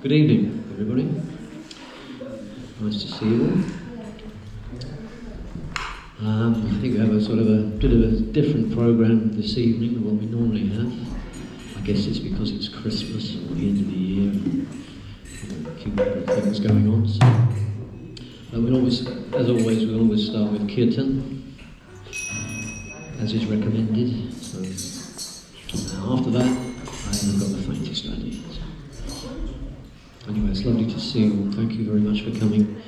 Good evening, everybody. Nice to see you all. I think we have a sort of a bit of a different program this evening than what we normally have. I guess it's because it's Christmas or the end of the year and a few different things going on. So, we'll always, as always, we'll always start with Kirtan, as is recommended. So after that, I haven't got the faintest idea. Anyway, it's lovely to see you all. Thank you very much for coming.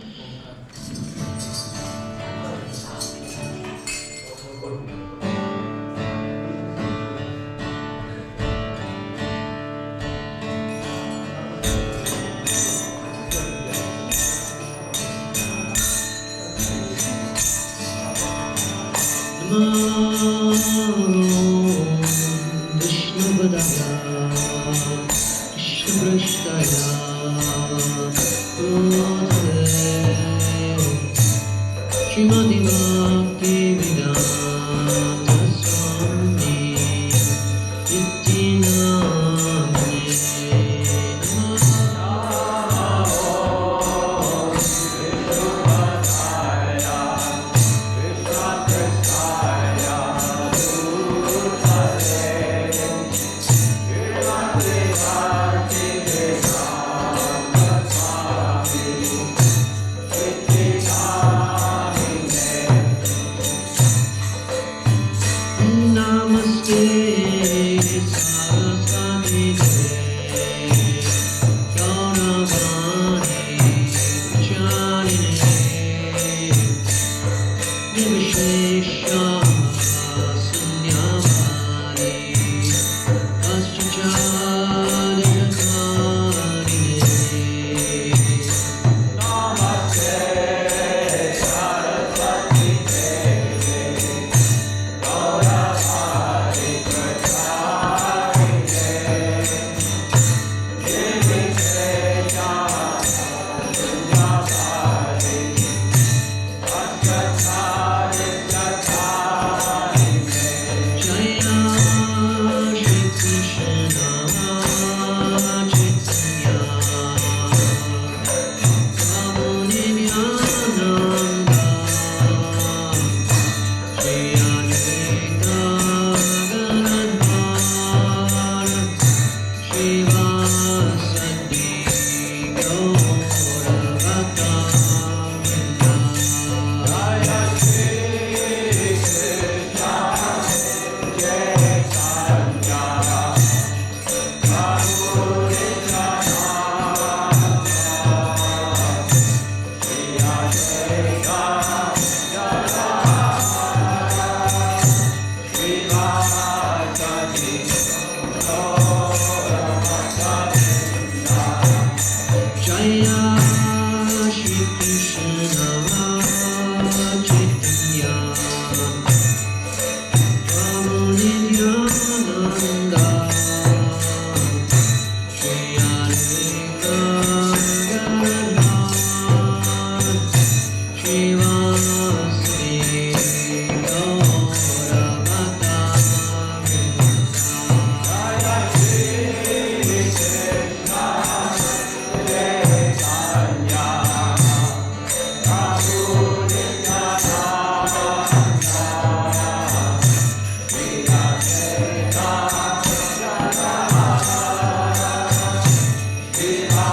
Viva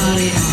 Hare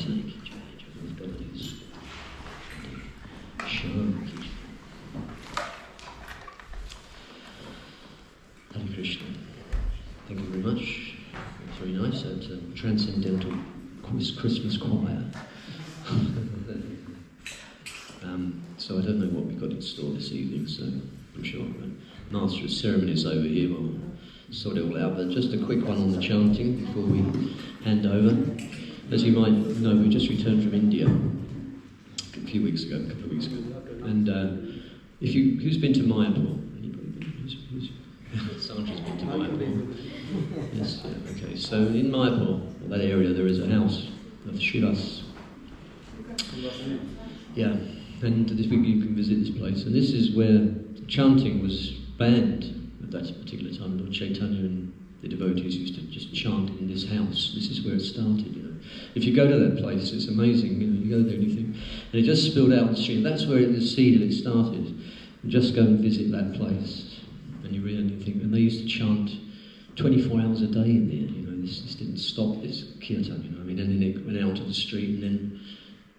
Shanti, Shanti. Hare Krishna. Thank you very much. It's very nice. That transcendental Christmas choir. So I don't know what we've got in store this evening, so I'm sure the Master of Ceremonies over here will sort it all out. But just a quick one on the chanting before we hand over. As you might know, we just returned from India a couple of weeks ago. And who's been to Mayapur? Anybody? Sandra's been to Mayapur. Yes, yeah, okay. So in Mayapur, that area, there is a house of Shivas. Yeah. And this week you can visit this place, and this is where chanting was banned at that particular time. Lord Chaitanya and the devotees used to just chant in this house. This is where it started, you know. If you go to that place, it's amazing, you know, you go there and you think, and it just spilled out the street. That's where the seed of it started. And just go and visit that place, and you really think, and they used to chant 24 hours a day in there, you know. This didn't stop, this kirtan, you know. I mean, and then it went out to the street, and then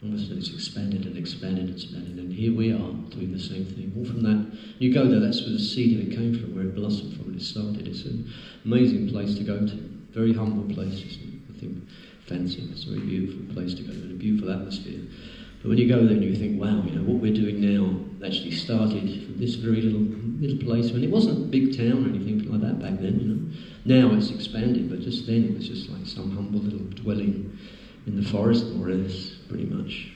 all of a sudden it's expanded and expanded and expanded, and here we are doing the same thing. All from that, you go there, that's where the seed of it came from, where it blossomed from, and it started. It's an amazing place to go to. Very humble place, nothing fancy. It's a very beautiful place to go to, and a beautiful atmosphere. But when you go there and you think, wow, you know, what we're doing now actually started from this very little place, when it wasn't a big town or anything like that back then, you know. Now it's expanded, but just then it was just like some humble little dwelling in the forest, more or less, pretty much.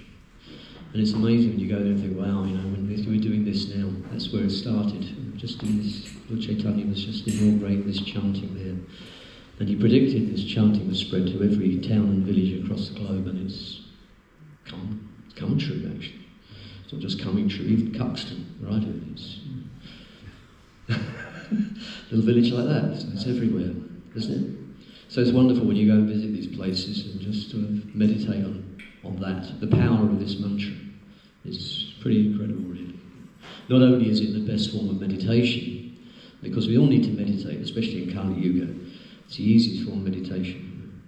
And it's amazing when you go there and think, wow, you know, when we're doing this now, that's where it started. Just doing this, Lord Chaitanya was just inaugurating this chanting there. And he predicted this chanting would spread to every town and village across the globe, and it's come true, actually. It's not just coming true, even Cuxton, right? It's a little village like that, so it's everywhere, isn't it? So it's wonderful when you go and visit these places and just sort of meditate on that. The power of this mantra is pretty incredible, really. Not only is it the best form of meditation, because we all need to meditate, especially in Kali Yuga. It's the easiest form of meditation.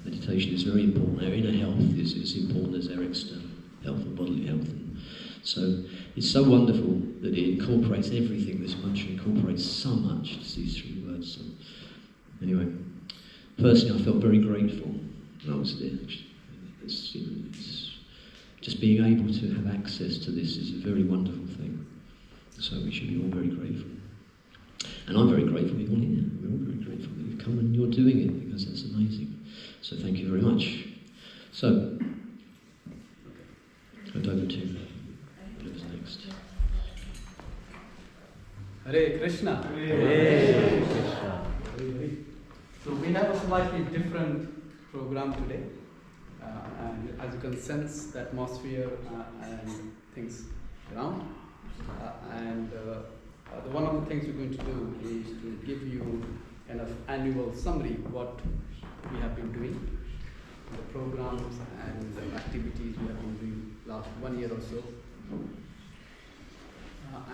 Meditation is very important. Our inner health is as important as our external health and bodily health. And so it's so wonderful that it incorporates everything. This mantra incorporates so much, these three words. So anyway, personally, I felt very grateful when I was there. It's just being able to have access to this is a very wonderful thing. So we should be all very grateful. And I'm very grateful you're all here. We're all very grateful that you've come and you're doing it, because that's amazing. So thank you very much. So, I'll over to whatever's next. Hare Krishna. Hare Krishna. So we have a slightly different program today, and as you can sense the atmosphere and things around, one of the things we're going to do is to give you kind of annual summary of what we have been doing, the programs and the activities we have been doing last 1 year or so,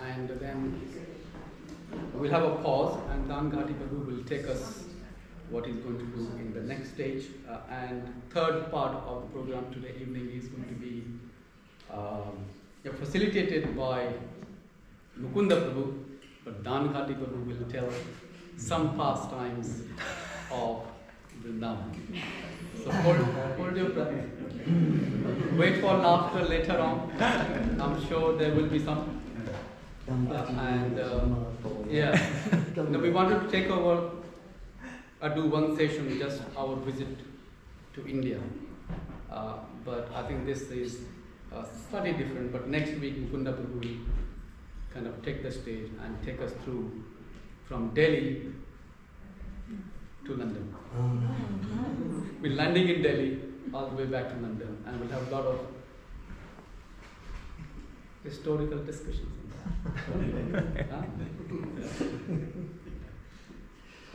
and then we'll have a pause, and Dan Ghati Prabhu will take us what he's going to do in the next stage. And third part of the program today evening is going to be facilitated by Mukunda Prabhu, but Dan Ghati Prabhu will tell some pastimes of Vrindavan. So hold your breath. Wait for laughter later on. I'm sure there will be some. We wanted to take over do one session, just our visit to India. But I think this is slightly different. But next week, Mukunda Prabhu will kind of take the stage and take us through from Delhi to London. We're landing in Delhi all the way back to London, and we'll have a lot of historical discussions on that.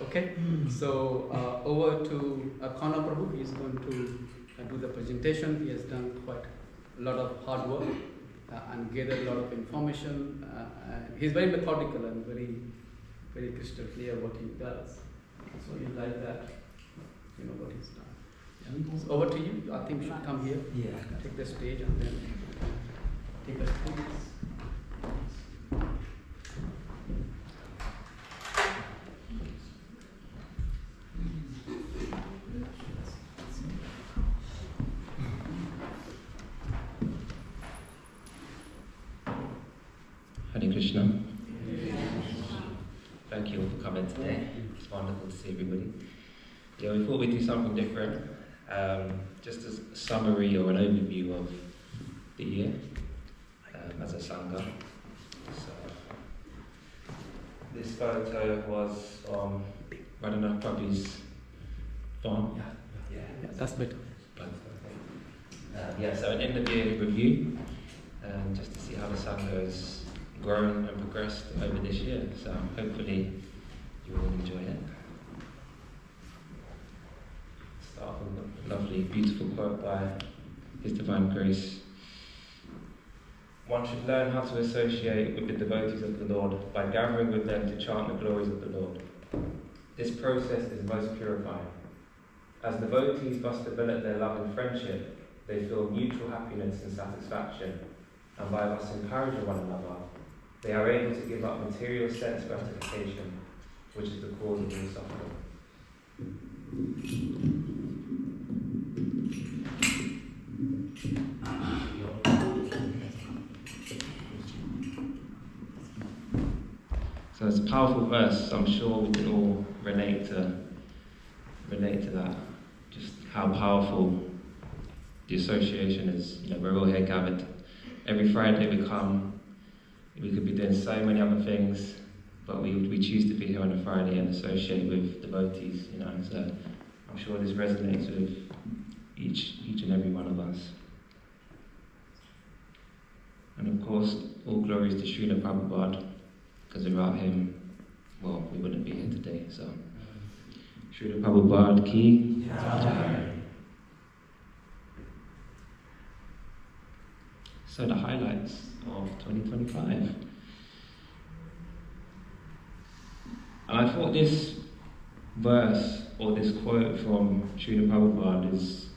Okay, so over to Khanna Prabhu. He's going to do the presentation. He has done quite a lot of hard work and gathered a lot of information. He's very methodical and very, very crystal clear what he does. So you like that, you know what he's done. So over to you. I think you should come here. Yeah. Take the stage and then take us through this. Hare Krishna. Thank you all for coming today. It's wonderful to see everybody. Yeah, we thought we'd do something different. Just as a summary or an overview of the year as a Sangha. So, this photo was from Radhanath Prabhu's farm. Yeah, that's better. So an end of year review, just to see how the Sangha has grown and progressed over this year. So hopefully you will enjoy it. Start with a lovely, beautiful quote by His Divine Grace. One should learn how to associate with the devotees of the Lord by gathering with them to chant the glories of the Lord. This process is most purifying. As devotees thus develop their love and friendship, they feel mutual happiness and satisfaction, and by thus encouraging one another, they are able to give up material sense gratification, which is the cause of all suffering. So it's a powerful verse. I'm sure we can all relate to that. Just how powerful the association is. You know, we're all here gathered. Every Friday we come. We could be doing so many other things, but we choose to be here on a Friday and associate with devotees. You know, so I'm sure this resonates with each and every one of us. And of course, all glories to Srila Prabhupada, because without him, well, we wouldn't be here today. So, Srila Prabhupada ki jai. So the highlights of 2025. And I thought this verse, or this quote from Srila Prabhupada is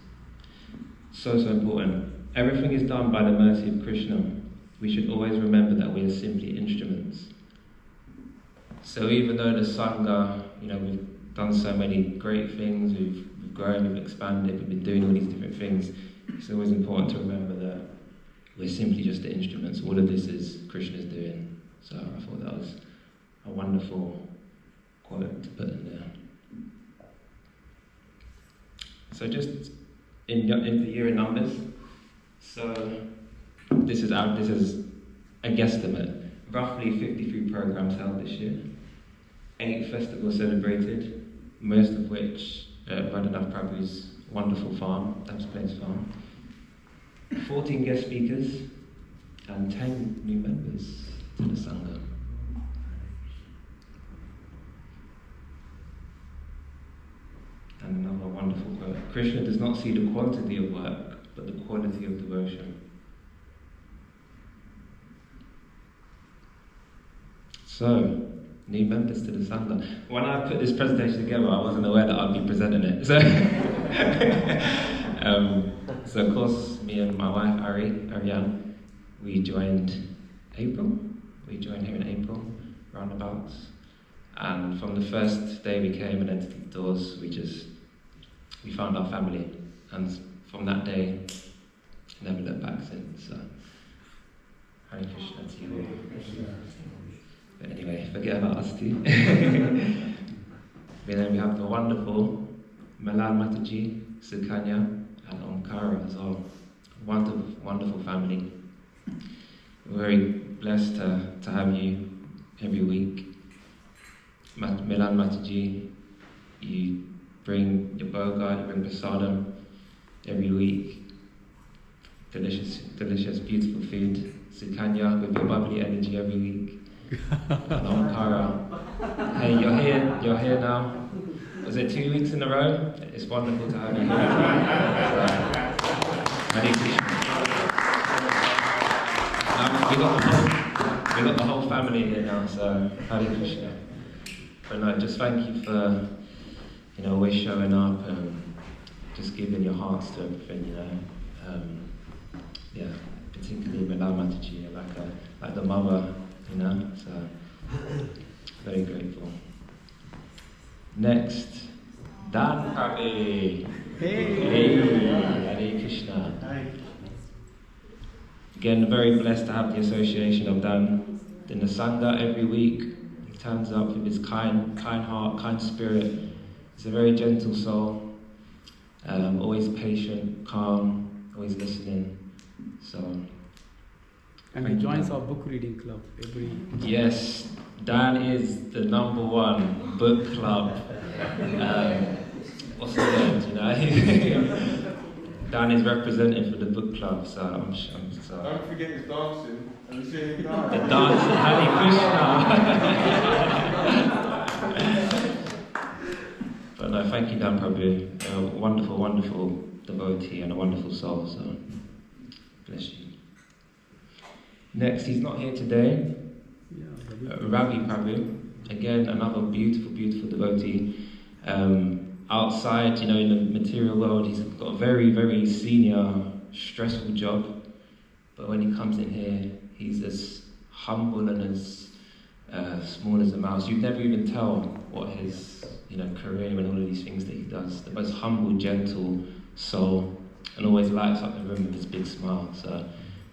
so important. Everything is done by the mercy of Krishna. We should always remember that we are simply instruments. So even though the Sangha, you know, we've done so many great things, we've grown, we've expanded, we've been doing all these different things, it's always important to remember that we're simply just the instruments. All of this is Krishna's doing. So I thought that was a wonderful quote to put in there. So just in the year in numbers. So this is a guesstimate. Roughly 53 programs held this year. 8 festivals celebrated, most of which at Radhanath Prabhu's wonderful farm, That's Place Farm. 14 guest speakers and 10 new members to the Sangha. And another wonderful quote. Krishna does not see the quantity of work, but the quality of devotion. So, new members to the Sangha. When I put this presentation together, I wasn't aware that I'd be presenting it. So of course, me and my wife, Ariane, we joined April. We joined here in April, roundabouts. And from the first day we came and entered the doors, we found our family. And from that day, never looked back since. So, Hare Krishna to you all. But anyway, forget about us too. But then we have the wonderful Malal Mataji, Sukanya, and Omkara as well. Wonderful, wonderful family. We're very blessed to have you every week. Milan Mataji, you bring your boga, you bring prasadam every week. Delicious, delicious, beautiful food. Sukanya with your bubbly energy every week. And Omkara, hey, you're here now. Was it 2 weeks in a row? It's wonderful to have you here. Hare Krishna. We got the whole family here now, so Hare Krishna. But no, just thank you for, always showing up and just giving your hearts to everything, you know. Particularly Milal Mataji, like the mother, you know. So very grateful. Next, Dan Pravi. Hey, Hare Krishna. Again, very blessed to have the association of Dan in the Sangha every week. He turns up with his kind heart, kind spirit. He's a very gentle soul, always patient, calm, always listening. And he joins our book reading club every. Yes, Dan is the _1 book club. What's the word? You know, Dan is representing for the book club, so I'm so. Don't forget his dancing and the singing. The dancing, Hare Krishna. But no, thank you, Dan Prabhu. A wonderful, wonderful devotee and a wonderful soul. So bless you. Next, he's not here today. Ravi Prabhu, again another beautiful, beautiful devotee. Outside, you know, in the material world, he's got a very, very senior, stressful job. But when he comes in here, he's as humble and as small as a mouse. You'd never even tell what his, you know, career and all of these things that he does. The most humble, gentle soul, and always lights up the room with his big smile. So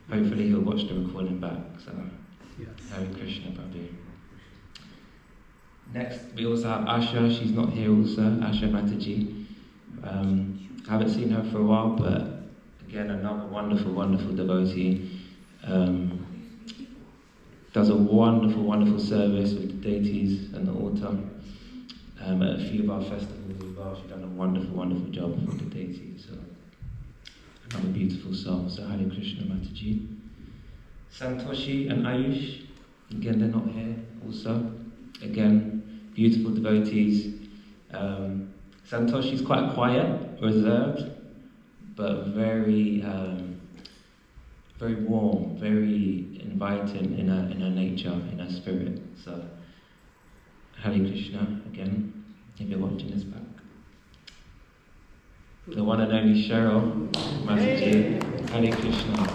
hopefully he'll watch the recording back. So Yes. Hare Krishna, Prabhu. Next, we also have Asha. She's not here also, Asha Mataji. I haven't seen her for a while, but again, another wonderful, wonderful devotee. Does a wonderful, wonderful service with the deities and the altar. At a few of our festivals as well, she's done a wonderful, wonderful job with the deities. So, another beautiful soul. So, Hare Krishna Mataji. Santoshi and Ayush, again, they're not here also. Again, beautiful devotees. Santoshi's quite quiet, reserved, but very, very warm, very inviting in her nature, in her spirit. So, Hare Krishna again, if you're watching this back. The one and only Cheryl Mataji, Hare Krishna.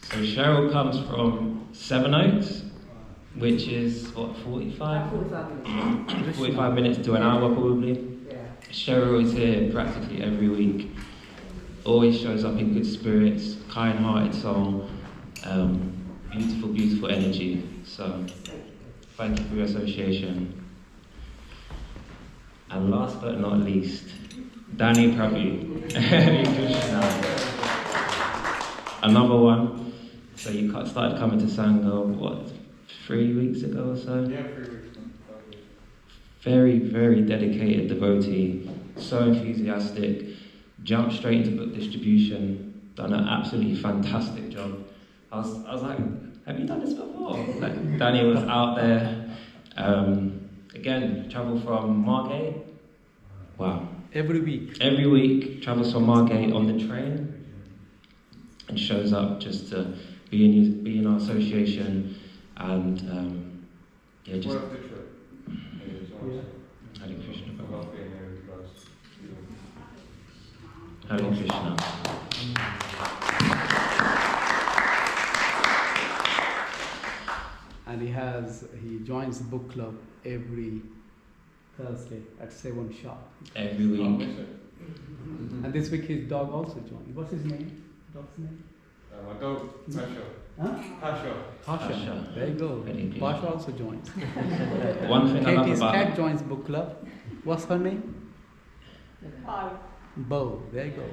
So Cheryl comes from Sevenoaks, which is, what, 45 minutes to an hour probably. Yeah. Cheryl is here practically every week. Always shows up in good spirits, kind-hearted soul, beautiful, beautiful energy. So, thank you for your association. And last but not least, Danny Prabhu. Hare Krishna. Another one. So you started coming to Sangha, what, 3 weeks ago or so? Yeah, 3 weeks. Very, very dedicated devotee, so enthusiastic, jumped straight into book distribution, done an absolutely fantastic job. I was like, have you done this before? Like, Danny was out there, again, travel from Margate. Wow. Every week. Every week, travels from Margate on the train and shows up just to be in our association and just Worth the trip. Hare Krishna. I love being here with you guys. Hare Krishna. And he joins the book club every Thursday at 7 sharp. Every Can't week. miss it. And this week his dog also joined. What's his name? Dog's name? My dog, Pasha. Huh? Pasha. Pasha. Pasha. There you go. Very good. Pasha also joins. One thing I love Katie's about cat joins book club. What's her name? Bo. Bo. There you go.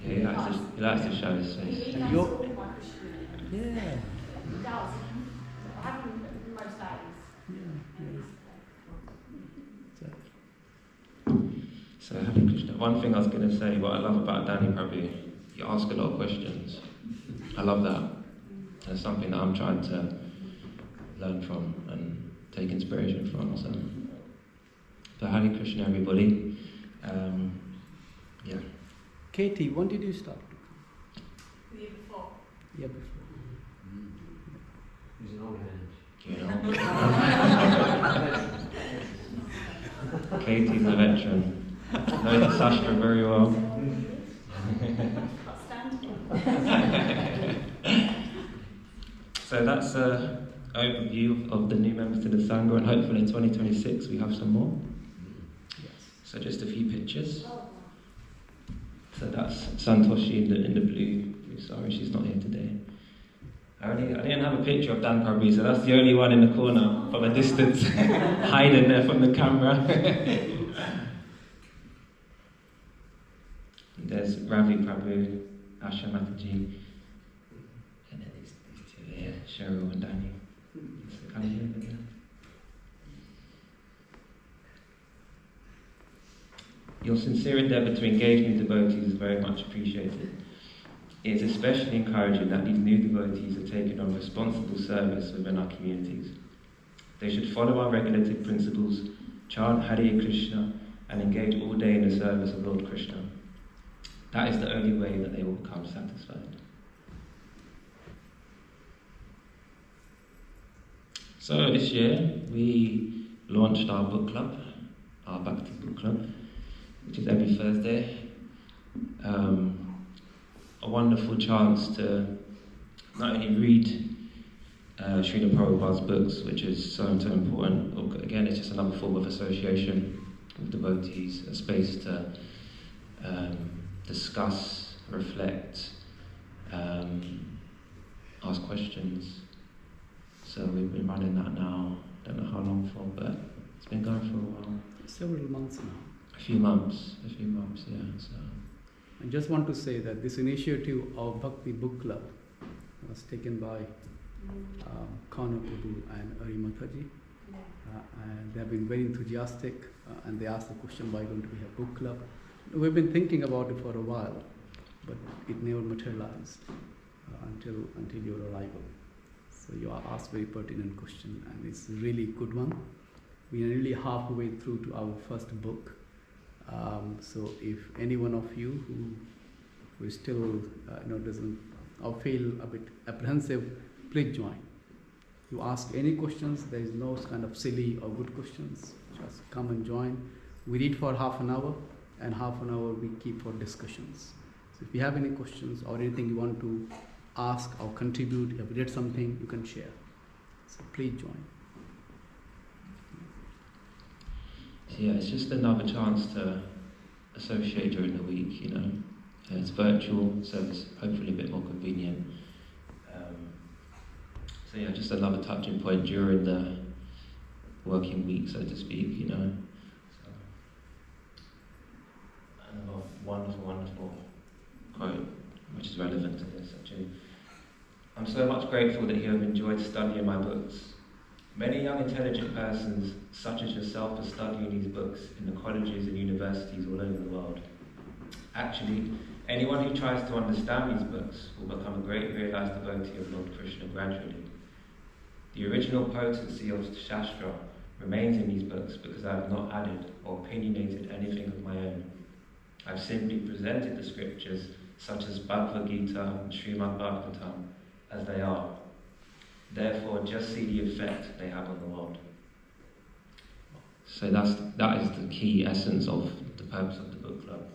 yeah, he likes to show his face. And you're, yeah. So Hare Krishna. One thing I was going to say, what I love about Danny Prabhu, you ask a lot of questions. I love that. That's something that I'm trying to learn from and take inspiration from. So Hare Krishna, everybody. Yeah. Katie, when did you start? The year before. Yeah, before. He's an old hand. You know. Katie's a veteran. know the Sastra very well. So that's an overview of the new members to the Sangha, and hopefully in 2026 we have some more. So just a few pictures. So that's Santoshi in the blue. Sorry, she's not here today. I didn't have a picture of Dan Prabhu, so that's the only one in the corner from a distance, hiding there from the camera. There's Ravi Prabhu, Asha Mataji, and then these two here, Cheryl and Danny. So come here, over there. Your sincere endeavour to engage new devotees is very much appreciated. It is especially encouraging that these new devotees are taking on responsible service within our communities. They should follow our regulated principles, chant Hare Krishna, and engage all day in the service of Lord Krishna. That is the only way that they will become satisfied. So this year we launched our book club, our Bhakti book club, which is every Thursday. A wonderful chance to not only read Srila Prabhupada's books, which is so important. Again, it's just another form of association with devotees, a space to discuss, reflect, ask questions. So we've been running that now, don't know how long for, but it's been going for a while. Several months now. A few months, yeah. So. I just want to say that this initiative of Bhakti Book Club was taken by Kana Prabhu and Ari Mataji. And they have been very enthusiastic, and they asked the question, why don't we have book club? We've been thinking about it for a while, but it never materialized until your arrival. So you asked very pertinent question, and it's a really good one. We are nearly halfway through to our first book. So if any one of you who is still doesn't or feel a bit apprehensive, please join. You ask any questions, there is no kind of silly or good questions. Just come and join. We read for half an hour, and half an hour we keep for discussions. So if you have any questions or anything you want to ask or contribute, if you read something, you can share. So please join. Yeah, it's just another chance to associate during the week, It's virtual, so it's hopefully a bit more convenient. So yeah, just another touching point during the working week, so to speak, So, another wonderful quote, which is relevant to this, actually. I'm so much grateful that you have enjoyed studying my books. Many young intelligent persons, such as yourself, are studying these books in the colleges and universities all over the world. Actually, anyone who tries to understand these books will become a great realized devotee of Lord Krishna gradually. The original potency of Shastra remains in these books because I have not added or opinionated anything of my own. I've simply presented the scriptures, such as Bhagavad Gita and Srimad Bhagavatam, as they are. Therefore, just see the effect they have on the world. So that is the key essence of the purpose of the book club.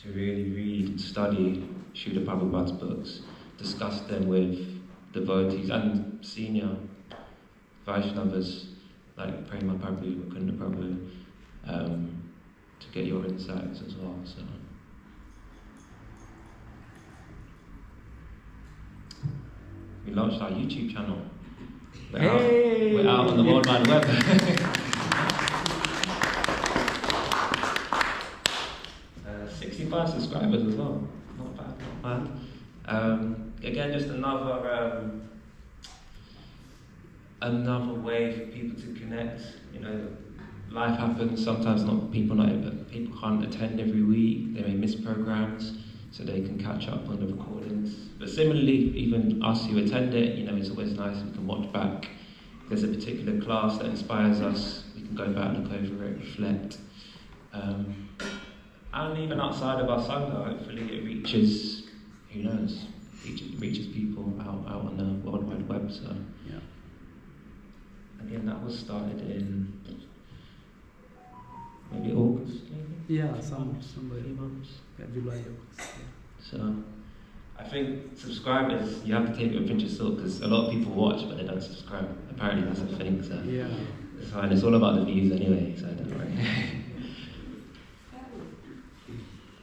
To really read and study Srila Prabhupada's books, discuss them with devotees and senior Vaishnavas like Prema Prabhu, Mukunda Prabhu, to get your insights as well. So. We launched our YouTube channel. We're out on the World Wide Web. 65 subscribers as well. Not bad. Again, just another way for people to connect. Life happens. Sometimes people can't attend every week. They may miss programs, so they can catch up on the recordings. But similarly, even us who attend it, it's always nice. We can watch back. If there's a particular class that inspires us, we can go back, look over it, reflect. And even outside of our Sangha, hopefully it reaches, who knows, reaches people out on the World Wide Web. So, yeah. Again, that was started in maybe August, maybe? Yeah, somewhere. 3 months. Yeah, July, August. Yeah. So, I think subscribers, you have to take it with a pinch of salt because a lot of people watch but they don't subscribe. Apparently that's a thing, so Yeah. it's fine. It's all about the views anyway, so don't worry.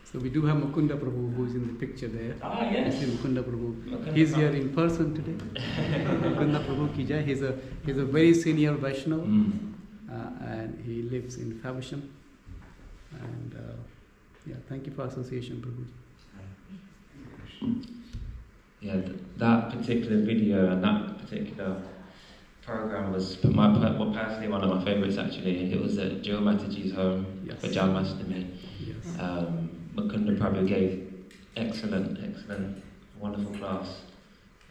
So we do have Mukunda Prabhu who is in the picture there. Ah, yes. You see Mukunda Prabhu. Mukunda He's here Prabhu. in person today. Mukunda Prabhu ki jai. He's a very senior Vaishnava, and he lives in Faversham. And yeah, thank you for association, Prabhu. Yeah, that particular video and that particular program was personally one of my favourites actually. It was at Jill Mataji's home for Jan Mastami. Yes. Mukunda Prabhu gave excellent, wonderful class.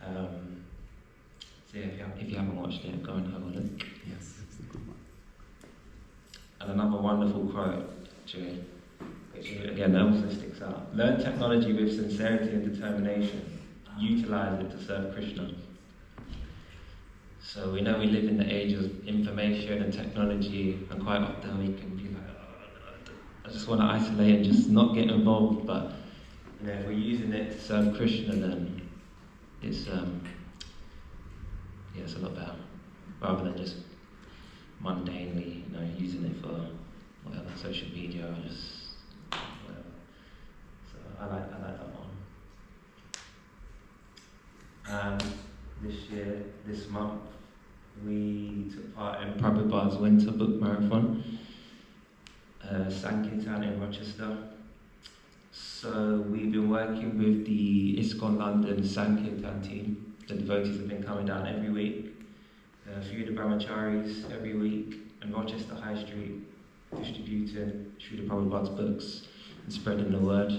So yeah, if you haven't watched it, go and have a look. Yes, it's a good one. And another wonderful quote, actually, which again also sticks out. Learn technology with sincerity and determination. Utilize it to serve Krishna. So we know we live in the age of information and technology, and quite often we can be like, I just want to isolate and just not get involved. But you know, if we're using it to serve Krishna, then it's it's a lot better, rather than just mundanely, using it for whatever, social media or just whatever. So I like that one. And this month, we took part in Prabhupada's Winter Book Marathon, Sankirtan in Rochester. So we've been working with the ISKCON London Sankirtan team. The devotees have been coming down every week. A few of the brahmacharis every week, and Rochester High Street, distributing Srila Prabhupada's books and spreading the word.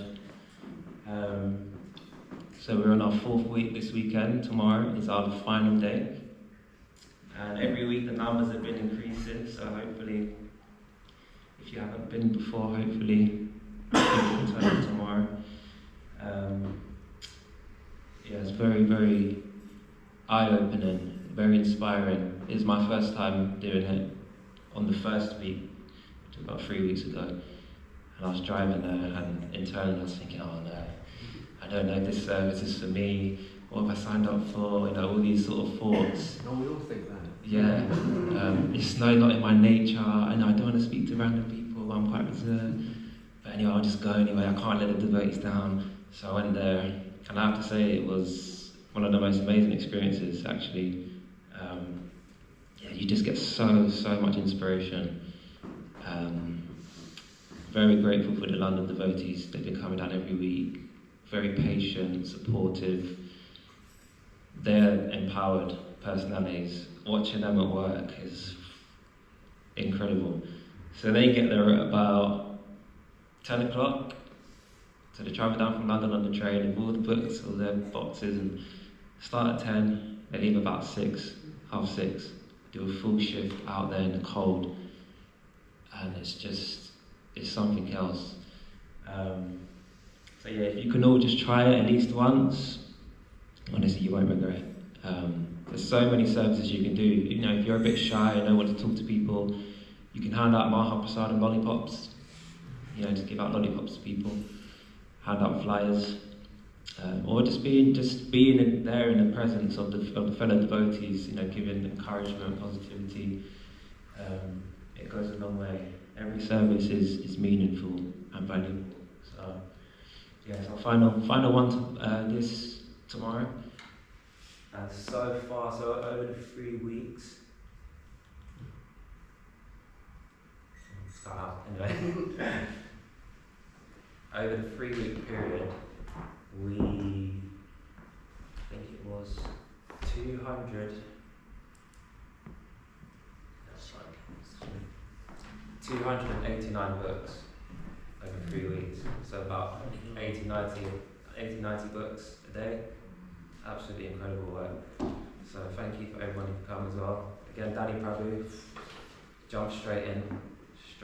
So we're on our 4th week this weekend. Tomorrow is our final day. And every week the numbers have been increasing, so hopefully, if you haven't been before, hopefully you can turn up tomorrow. It's very, very eye-opening, very inspiring. It's my first time doing it on the first week, which was about 3 weeks ago. And I was driving there, and internally I was thinking, oh no, I don't know if this service is for me, what have I signed up for, all these sort of thoughts. No, we all think that. Yeah, it's not in my nature, and I don't want to speak to random people, I'm quite reserved. But anyway, I'll just go anyway, I can't let the devotees down. So I went there, and I have to say it was one of the most amazing experiences actually. You just get so much inspiration. Very grateful for the London devotees, they've been coming down every week. Very patient, supportive. They're empowered personalities. Watching them at work is incredible. So they get there at about 10 o'clock. So they travel down from London on the train with all the books, all their boxes, and start at 10. They leave about 6, half 6. Do a full shift out there in the cold. And it's something else. So yeah, if you can all just try it at least once, honestly, you won't regret it. There's so many services you can do. If you're a bit shy and don't want to talk to people, you can hand out Mahaprasad and lollipops. Just give out lollipops to people, hand out flyers, or just being there in the presence of the fellow devotees. Giving encouragement, positivity. It goes a long way. Every service is meaningful and valuable. So. Yes, our final one this tomorrow. And so far, over the 3 weeks. Start out anyway. Over the 3-week period, I think it was 289 books over 3 weeks, so about 80, 90 books a day. Absolutely incredible work. So thank you for everyone who come as well. Again, Danny Prabhu, jump straight into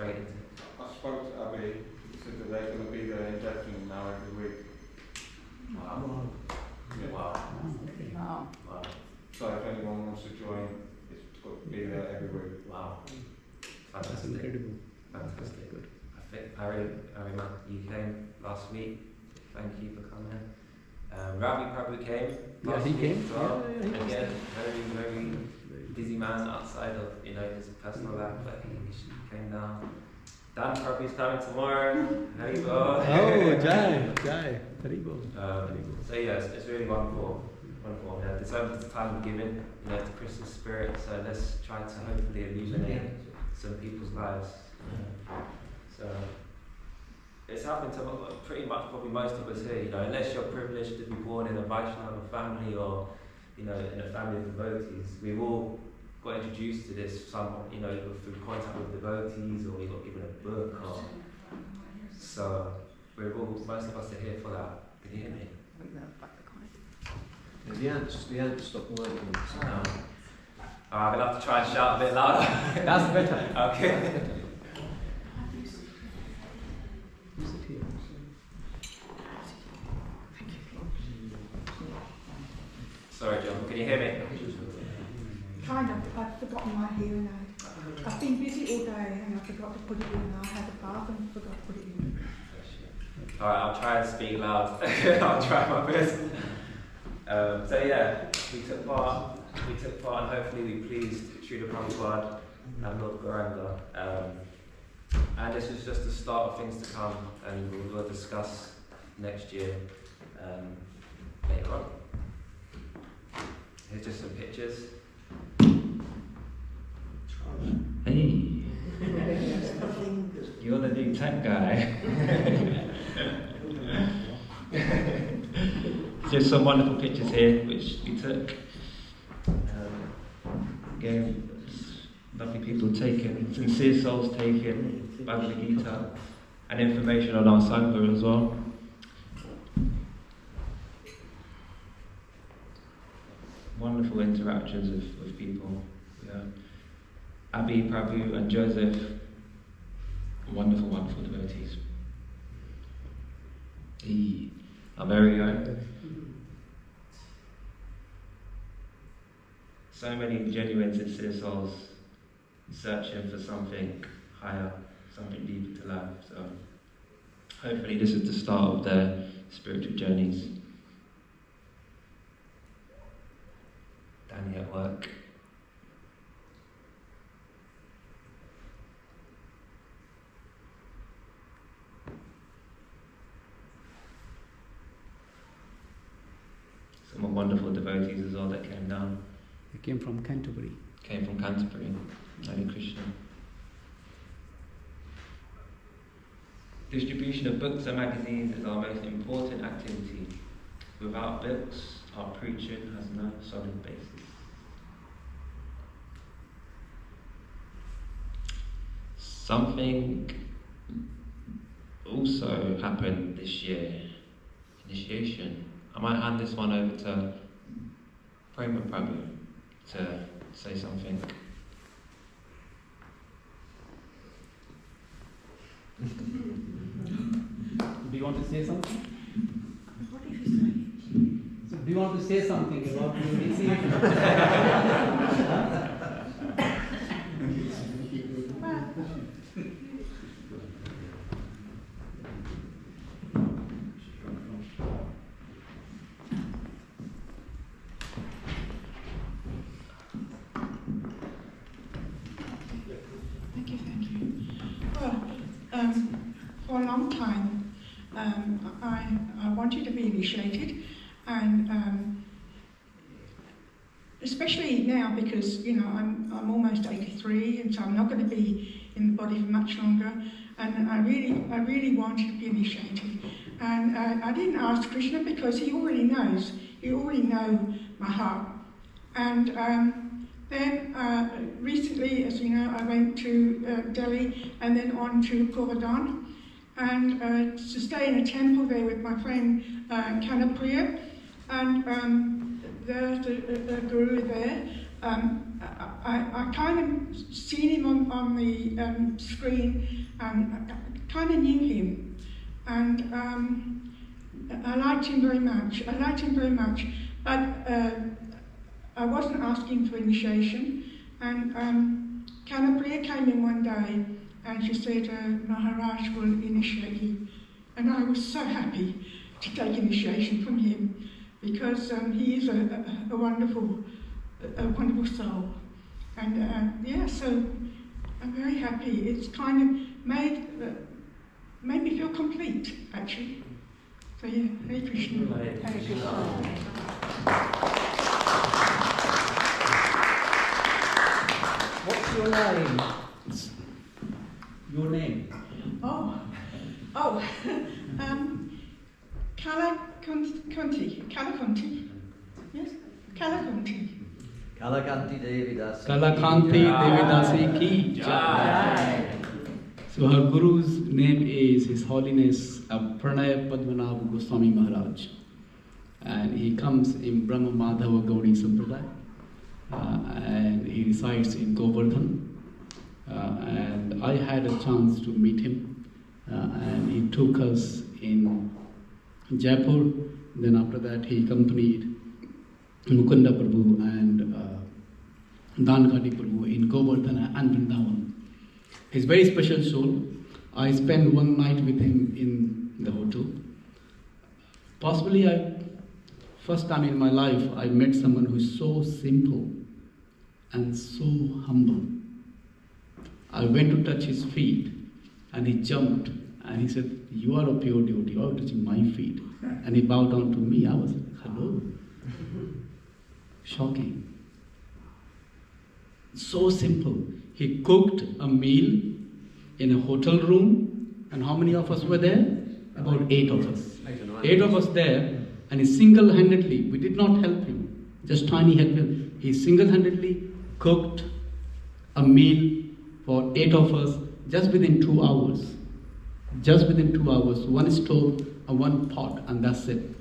it. I spoke to Abby, he said that they're going to be there indefinitely now every week. Wow. Yeah. Wow. Wow. So if anyone wants to join, it's got to be there every week. Wow. That's Fantastic. incredible. Fantastic. Good. I Harry, you came last week. Thank you for coming. Ravi Prabhu came last week as well. Again, very busy man outside of his personal life, but he came down. Dan Prabhu's coming tomorrow. Haribo. Oh, Jai, Haribo. So yeah, it's really wonderful. Yeah, there's time given, to Krishna's spirit. So let's try to hopefully illuminate some people's lives. So it's happened to pretty much probably most of us here. Unless you're privileged to be born in a Vaishnava family or in a family of devotees, we've all got introduced to this through contact with devotees, or we got given a book, so most of us are here for that. Can you hear me? The ants stopped working. I'm gonna have to try and shout a bit louder. That's better. Okay. Sorry, John. Can you hear me? Kind of. I've forgotten my hearing aid. I've been busy all day and I forgot to put it in. I had a bath and forgot to put it in. Alright, I'll try and speak loud. I'll try my best. So yeah, we took part and hopefully we pleased Srila Prabhupada and Lord Gauranga. And this is just the start of things to come, and we'll discuss next year later on. Here's just some pictures. Hey, you're the new tech guy. Just some wonderful pictures here which we took. Again, lovely people taken, sincere souls taken, Bhagavad Gita, and information on our Sangha as well. Wonderful interactions with people. Yeah. Abhi, Prabhu and Joseph, wonderful devotees. Our very own. So many genuine, sincere souls searching for something higher, something deeper to life. So hopefully this is the start of their spiritual journeys. Danny at work. Some wonderful devotees as well that came down. They came from Canterbury. Came from Canterbury. Hare Krishna. Distribution of books and magazines is our most important activity. Without books, our preaching has no solid basis. Something also happened this year. Initiation. I might hand this one over to Prema Prabhu to say something. Do you want to say something? What did you say? So do you want to say something about your initiation? Thank you. Well, for a long time, I wanted to be initiated, and especially now because I'm almost 83, and so I'm not going to be in the body for much longer. And I really wanted to be initiated, and I didn't ask Krishna because he already knows. He already knows my heart, and. Then recently, as you know, I went to Delhi and then on to Govardhan, and to stay in a temple there with my friend Kanapriya, and there's the guru there. I kind of seen him on the screen, and I kind of knew him, and I liked him very much. But I wasn't asking for initiation, and Kanapriya came in one day and she said, Maharaj will initiate you. And I was so happy to take initiation from him, because he is a wonderful soul. And so I'm very happy. It's kind of made me feel complete, actually. So yeah, Hare Krishna. Hare Krishna. What's your name? Your name? Kalakanti. Yes, Kalakanti. Kalakanti Devidasi. Kalakanti Devidasi ki jai. So her guru's name is His Holiness Pranaya Padmanabha Goswami Maharaj. And he comes in Brahma Madhava Gaudi Sampradaya. And he resides in Govardhan. And I had a chance to meet him. And he took us in Jaipur. Then after that he accompanied Mukunda Prabhu and Dankati Prabhu in Govardhan and Vrindavan. He's a very special soul. I spent one night with him in the hotel. Possibly first time in my life I met someone who is so simple and so humble. I went to touch his feet and he jumped and he said, "You are a pure devotee, you are touching my feet." And he bowed down to me. I was like, "Hello." Shocking. So simple. He cooked a meal in a hotel room, and how many of us were there? About 8 of us. 8 of us there, and he single-handedly, we did not help him, just tiny help him. He single-handedly cooked a meal for 8 of us just within 2 hours. Just within 2 hours, one stove and one pot, and that's it.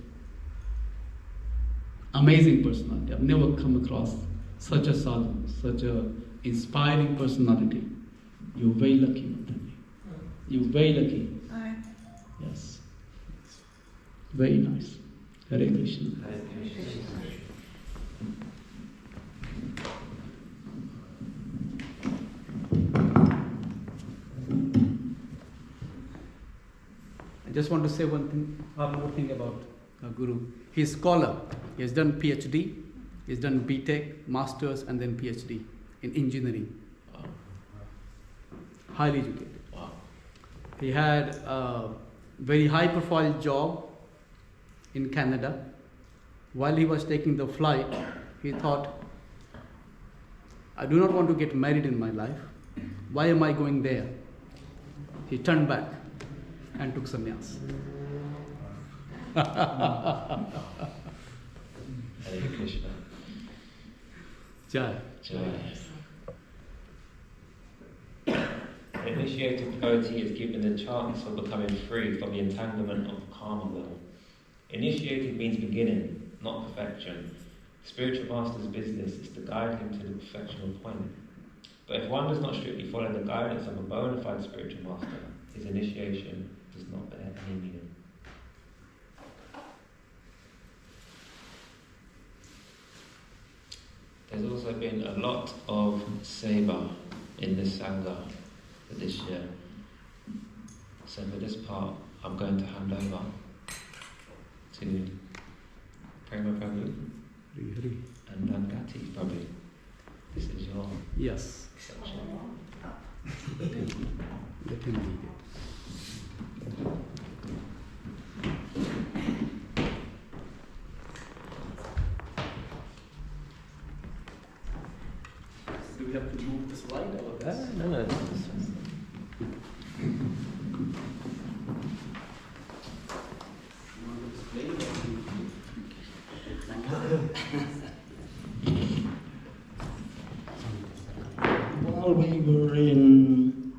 Amazing personality. I've never come across such a sadhu, such a inspiring personality. You're very lucky, Matani. You're very lucky. Yes. Very nice. Hare Krishna. Hare Krishna. I just want to say one more thing about our Guru. He's a scholar. He has done PhD, he's done BTech, Masters, and then PhD in engineering. Wow. Highly educated. Wow. He had a very high-profile job in Canada. While he was taking the flight, he thought, "I do not want to get married in my life. Why am I going there?" He turned back and took sannyas. Hare Krishna. Jai. Jai. An initiated devotee is given the chance of becoming free from the entanglement of the karma wheel. Initiated means beginning, not perfection. Spiritual master's business is to guide him to the perfectional point. But if one does not strictly follow the guidance of a bona fide spiritual master, his initiation does not bear any meaning. There's also been a lot of seva in this Sangha for this year. So for this part, I'm going to hand over to Prema Prabhu and Nangati Prabhu. This is your Yes. section. Let him lead it. Do we have to move the slide or this? No. While we were in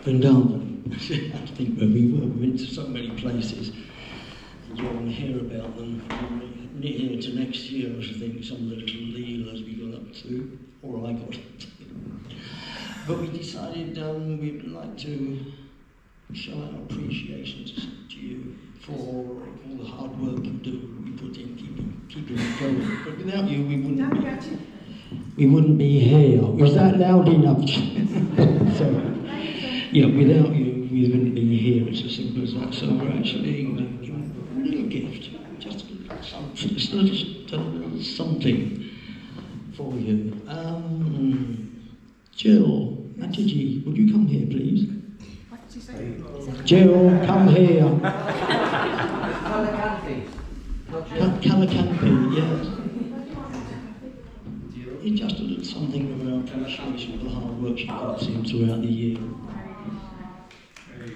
Vrindavan, I think where we went to so many places, and you want to hear about them. Near to next year, I think, some of the little leelas we got up to, or I got up to. But we decided we'd like to show our appreciation to you for all the hard work you do, you put in keeping it going. But without you, we wouldn't be here. Is that loud enough? Sorry. Yeah, without you, we wouldn't be here. It's as simple as that. So we're actually going to give a little gift, just a little something, just a little something for you. Jill, Matiji, would you come here, please? What did you say? Jill, come here. Calacanti. Calacanti, yes. It's just a little something of our appreciation for the hard work she puts in throughout the year. Put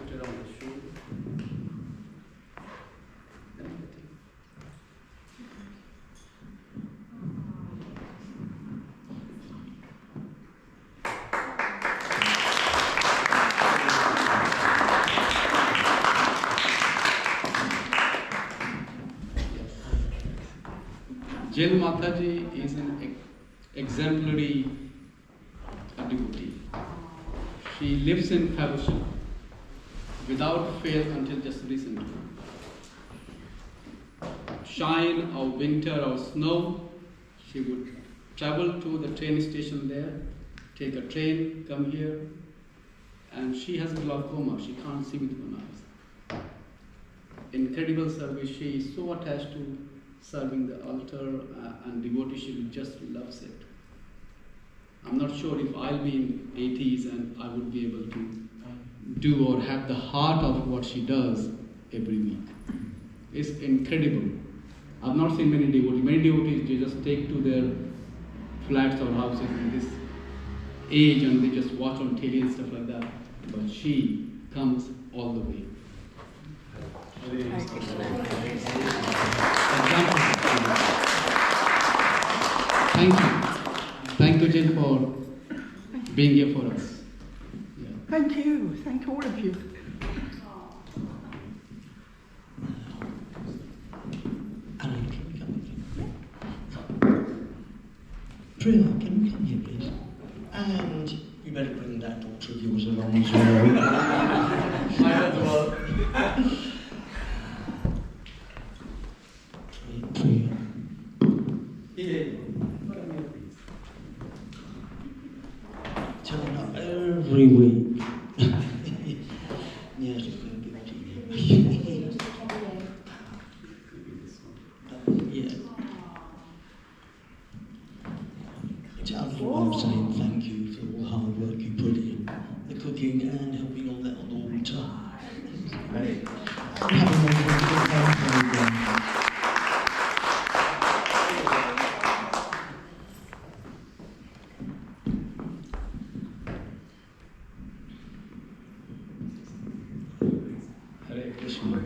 it on the shoe. Jill Mataji is an exemplary devotee. She lives in Faversham without fail until just recently. Shine or winter or snow, she would travel to the train station there, take a train, come here, and she has glaucoma. She can't see with one eye. Incredible service. She is so attached to serving the altar and devotee, she just loves it. I'm not sure if I'll be in 80s and I would be able to do or have the heart of what she does every week. It's incredible. I've not seen many devotees. Many devotees, they just take to their flats or houses in this age and they just watch on TV and stuff like that. But she comes all the way. Thank you. Thank you, Jill, for being here for us. Yeah. Thank you. Thank all of you. Annie, can you come? Priya, can you come here, please? And you better bring that daughter of yours along as well. Might as well. Priya. Turn up every week. Yes, it's going to be TV. Yeah. Tell your wife saying thank you for all the hard work you put in, the cooking and helping on that on the altar. Hey. Have a wonderful program. Hare Krishna.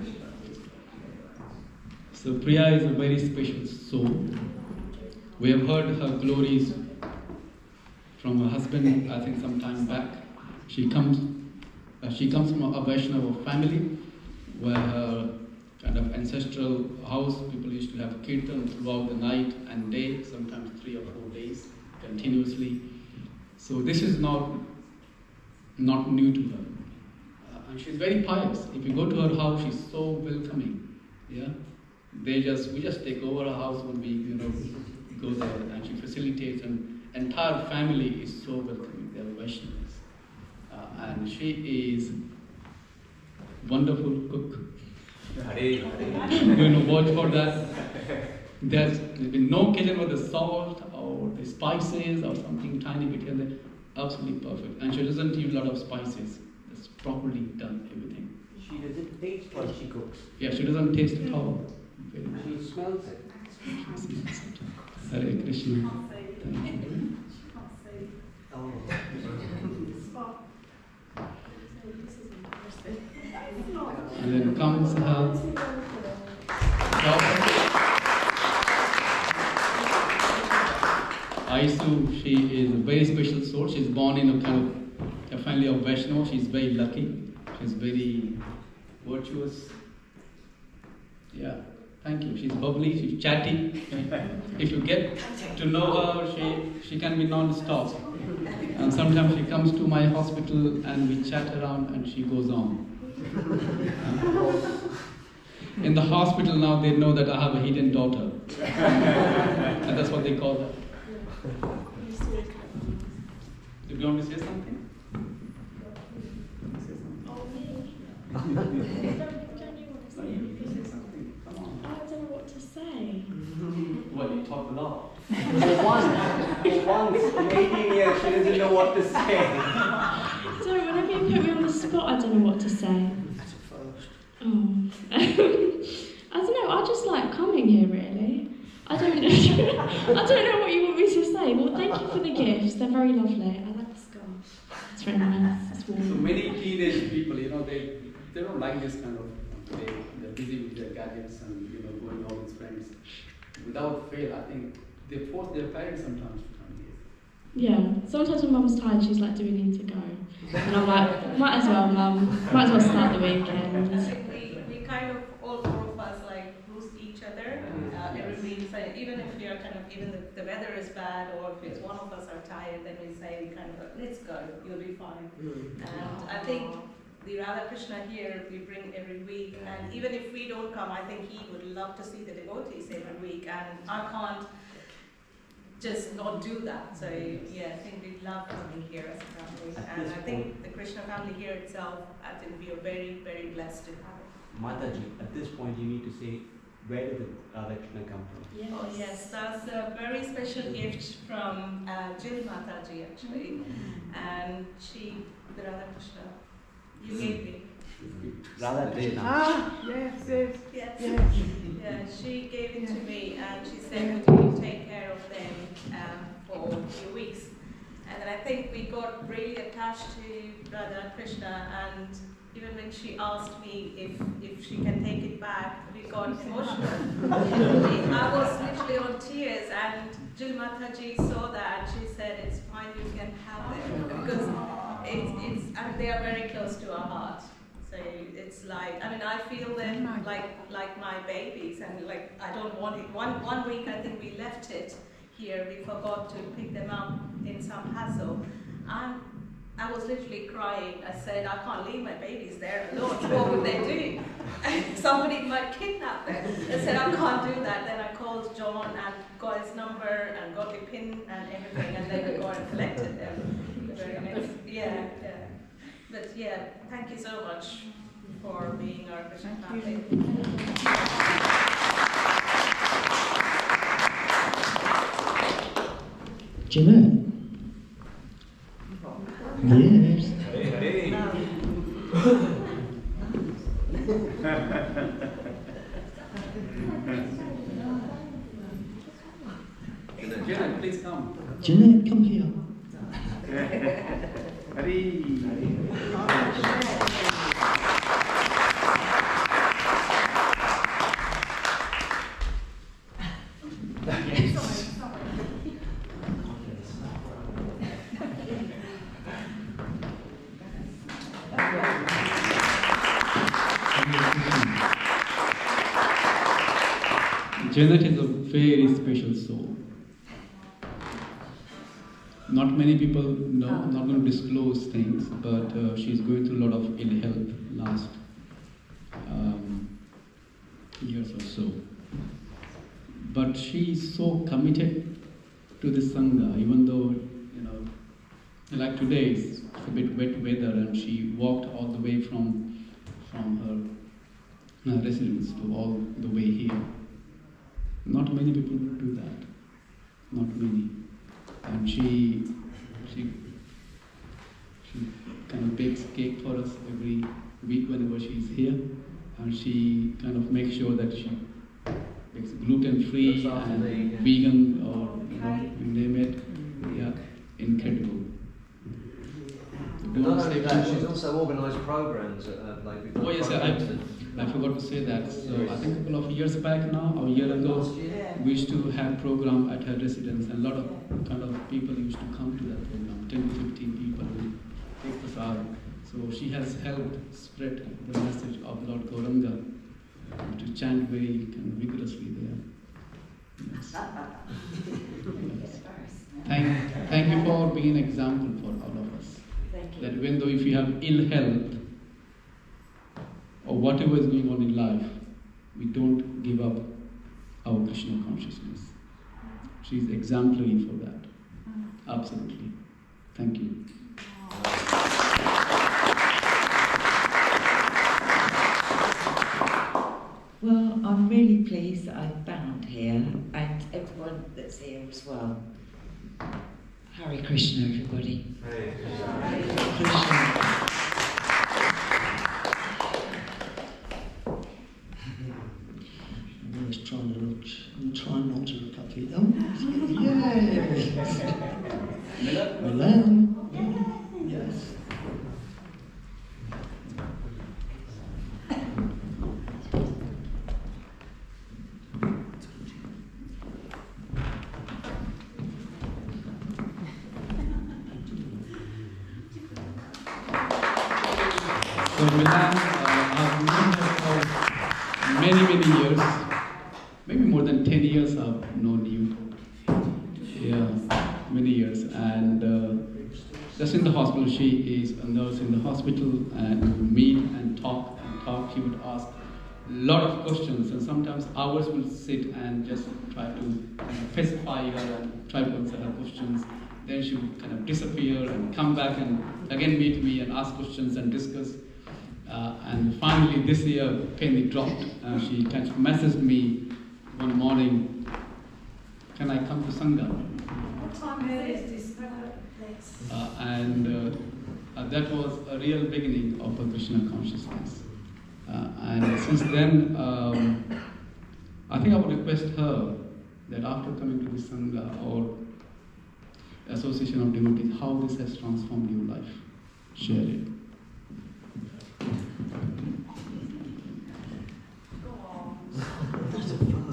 So Priya is a very special soul. We have heard her glories from her husband, I think some time back. She comes from a Vaishnava family where her kind of ancestral house, people used to have Kirtan throughout the night and day, sometimes 3 or 4 days continuously. So this is not new to her. And she's very pious. If you go to her house, she's so welcoming. Yeah, we just take over her house when we go there, and she facilitates. And entire family is so welcoming. They are Vaishnavas, and she is wonderful cook. Watch for that. There's been no occasion with the salt or the spices or something tiny bit here. They're absolutely perfect, and she doesn't use a lot of spices. It's properly done, everything. She doesn't taste what she cooks. Yeah, she doesn't taste at all. She smells it. Hare Krishna. Thank you. Oh. And then comes her daughter, Aisu. She is a very special soul. She's born in a kind of a family of Vaishnava. She's very lucky. She's very virtuous. Yeah, thank you. She's bubbly, she's chatty. If you get to know her, she can be non-stop. And sometimes she comes to my hospital and we chat around and she goes on. In the hospital now they know that I have a hidden daughter. And that's what they call that. Do you want me to say something? Oh, me? Don't you want to say anything? Say something. Come on. I don't know what to say. Well, you talk a lot. For once, in 18 years, she doesn't know what to say. So whenever you put me on the spot, I don't know what to say. That's a first. Oh. I don't know, I just like coming here really. I don't know what you want me to say. Well, thank you for the gifts, they're very lovely. I like the scarf. It's very nice, it's warm. So many teenage people, they don't like this kind of, they're busy with their gadgets and, going out with friends. Without fail, I think they force their parents sometimes to come here. Yeah, sometimes when Mum's tired, she's like, do we need to go? And I'm like, might as well, Mum. Might as well start the weekend. I think we kind of, all four of us, like, boost each other every week. So even if we are even the weather is bad, or if it's one of us are tired, then we say, let's go, you'll be fine. And I think the Radha Krishna here we bring every week, and even if we don't come, I think he would love to see the devotees every week, and I can't just not do that. So yeah, I think we love coming here as a family, and I think the Krishna family here itself, I think we are very, very blessed to have it. Mataji, at this point you need to say, where did the Radha Krishna come from? Yes. Oh yes, that's a very special gift from Jill Mataji actually, and the Radha Krishna, you gave me. Radha Krishna. Yes. Yes. Yeah, she gave it to me, and she said, would you take care of them for a few weeks? And then I think we got really attached to Radha Krishna, and even when she asked me if she can take it back, we got emotional. I was literally on tears, and Jill Mataji saw that. She said, it's fine, you can have them, because they are very close to our heart. So it's like, I feel them like my babies, and like I don't want it. One week I think we left it here, we forgot to pick them up in some hassle, and I was literally crying. I said, I can't leave my babies there alone. What would they do? Somebody might kidnap them. I said, I can't do that. Then I called John and got his number and got the pin and everything, and then we got and collected them. The very next, yeah. But yeah, thank you so much for being our Krishna family. Jeanette? Yes. Hey. Jeanette, please come. Jeanette, come here. Hari. Janet is a very special soul. Not many people know, not going to disclose things, but she's going through a lot of ill health last years or so. But she's so committed to the Sangha, even though, like today it's a bit wet weather, and she walked all the way from her residence to all the way here. Not many people do that. Not many. And she kind of bakes cake for us every week whenever she's here, and she kind of makes sure that she makes gluten-free and vegan, or you name it. Yeah, incredible. Not only that, she's also organised programs like we've done. Oh yes, I forgot to say that. So I think a couple of years back now, or a year ago, we used to have program at her residence, and a lot of kind of people used to come to that program. 10 to 15 people will take the sal. So she has helped spread the message of Lord Gauranga to chant very kind of vigorously there. Yes. Thank you for being an example for all of us. Thank you. That even though if you have ill health or whatever is going on in life, we don't give up our Krishna consciousness. She's exemplary for that. Absolutely. Thank you. Well, I'm really pleased that I found here, and everyone that's here as well. Hare Krishna, everybody. Hare Krishna. I'm just trying not to look up here. Oh, yes. Milan. Yes. So Milan, I've known her for many years, maybe more than 10 years I've known you. Yeah, many years. And just in the hospital, she is a nurse in the hospital, and we would meet and talk. She would ask a lot of questions, and sometimes hours will sit and just try to pacify her and try to answer her questions. Then she would kind of disappear and come back and again meet me and ask questions and discuss. And finally this year, penny dropped. She kind of messaged me one morning, can I come to Sangha? What time is this? That was a real beginning of the Krishna consciousness. And since then, I think I would request her that after coming to the Sangha or Association of Devotees, how this has transformed your life. Share it.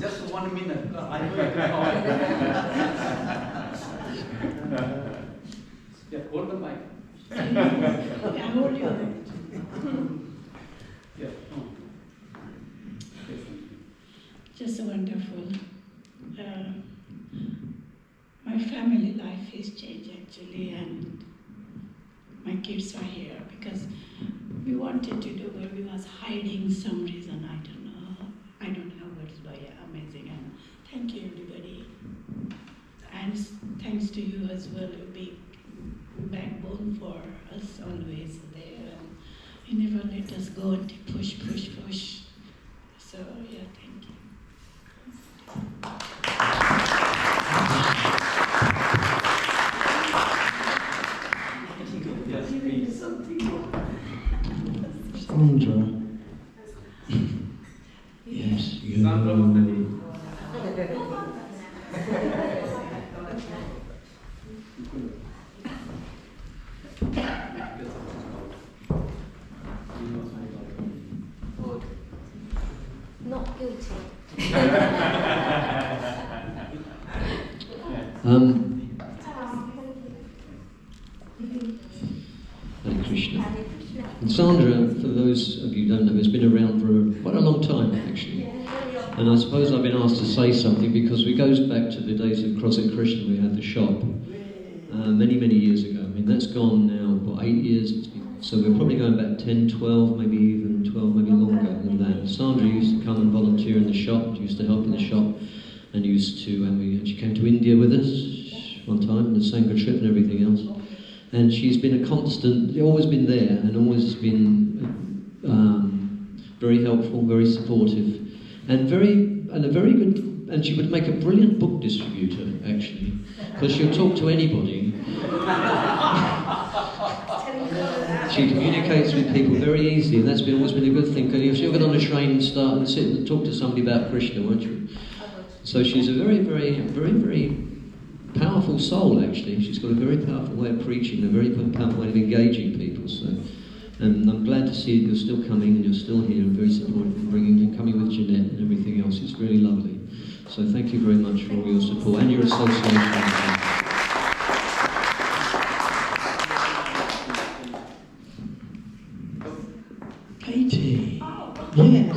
Just 1 minute. I know it. Yeah, hold the mic. Yeah, hold your mic. Yeah. Just wonderful. My family life has changed actually, and my kids are here because we wanted to do, but we was hiding some reason. I don't know what is why. Amazing, and thank you everybody, and thanks to you as well. A big backbone for us, always there, and you never let us go and push. So yeah, thank you. Yes, please. Sandra. Yes, you. Sandra Mundali. Not guilty. Hare Krishna. And Sandra, for those of you who don't know, has been around for quite a long time actually. And I suppose I've been asked to say something because it goes back to the days of Crossing Krishna. We had the shop many years ago. I mean, that's gone now for 8 years. So we're probably going back 10, 12, maybe even 12, maybe longer than that. Sandra used to come and volunteer in the shop, used to help in the shop, and she came to India with us one time, the Sangha trip and everything else. And she's been a constant, always been there, and always been very helpful, very supportive, and she would make a brilliant book distributor, actually, because she'll talk to anybody. She communicates with people very easily, and that's always been a good thing. Because if she'll get on a train and start and sit and talk to somebody about Krishna, won't you? So she's a very powerful soul, actually. She's got a very powerful way of preaching, a very powerful way of engaging people. So, and I'm glad to see that you're still coming and you're still here and very supportive and coming with Jeanette and everything else. It's really lovely. So thank you very much for all your support and your association. Katie. Yes.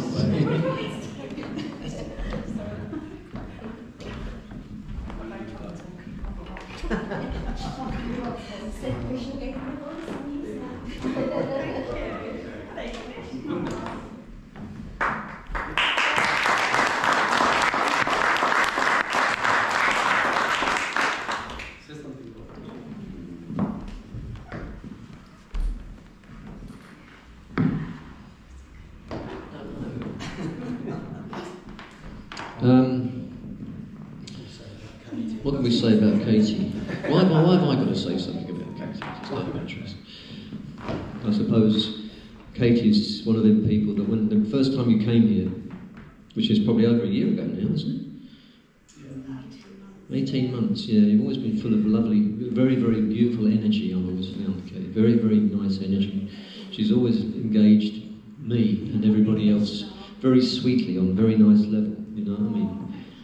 What can we say about Katie? Why have I got to say something about Katie? It's out of interest. I suppose Katie's one of them people that when the first time you came here, which is probably over a year ago now, isn't it? 18 months, yeah. You've always been full of lovely, very, very beautiful energy, I've always found, Katie. Very, very nice energy. She's always engaged me and everybody else very sweetly on a very nice level, you know what I mean?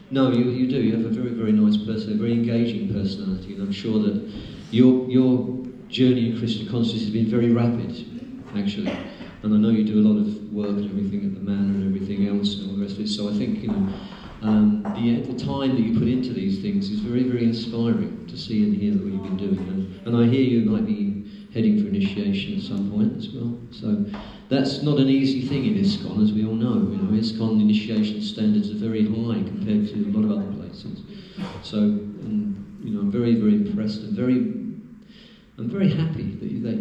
No, you do. You have a very, very nice person, a very engaging personality, and I'm sure that your journey in Krishna consciousness has been very rapid, actually. And I know you do a lot of work and everything at the manor and everything else and all the rest of it, so I think, you know, the time that you put into these things is very, very inspiring to see and hear what you've been doing. And I hear you might be heading for initiation at some point as well. So that's not an easy thing in ISKCON, as we all know. You know, ISKCON initiation standards are very high compared to a lot of other places. So, you know, I'm very, very impressed and I'm very happy that you've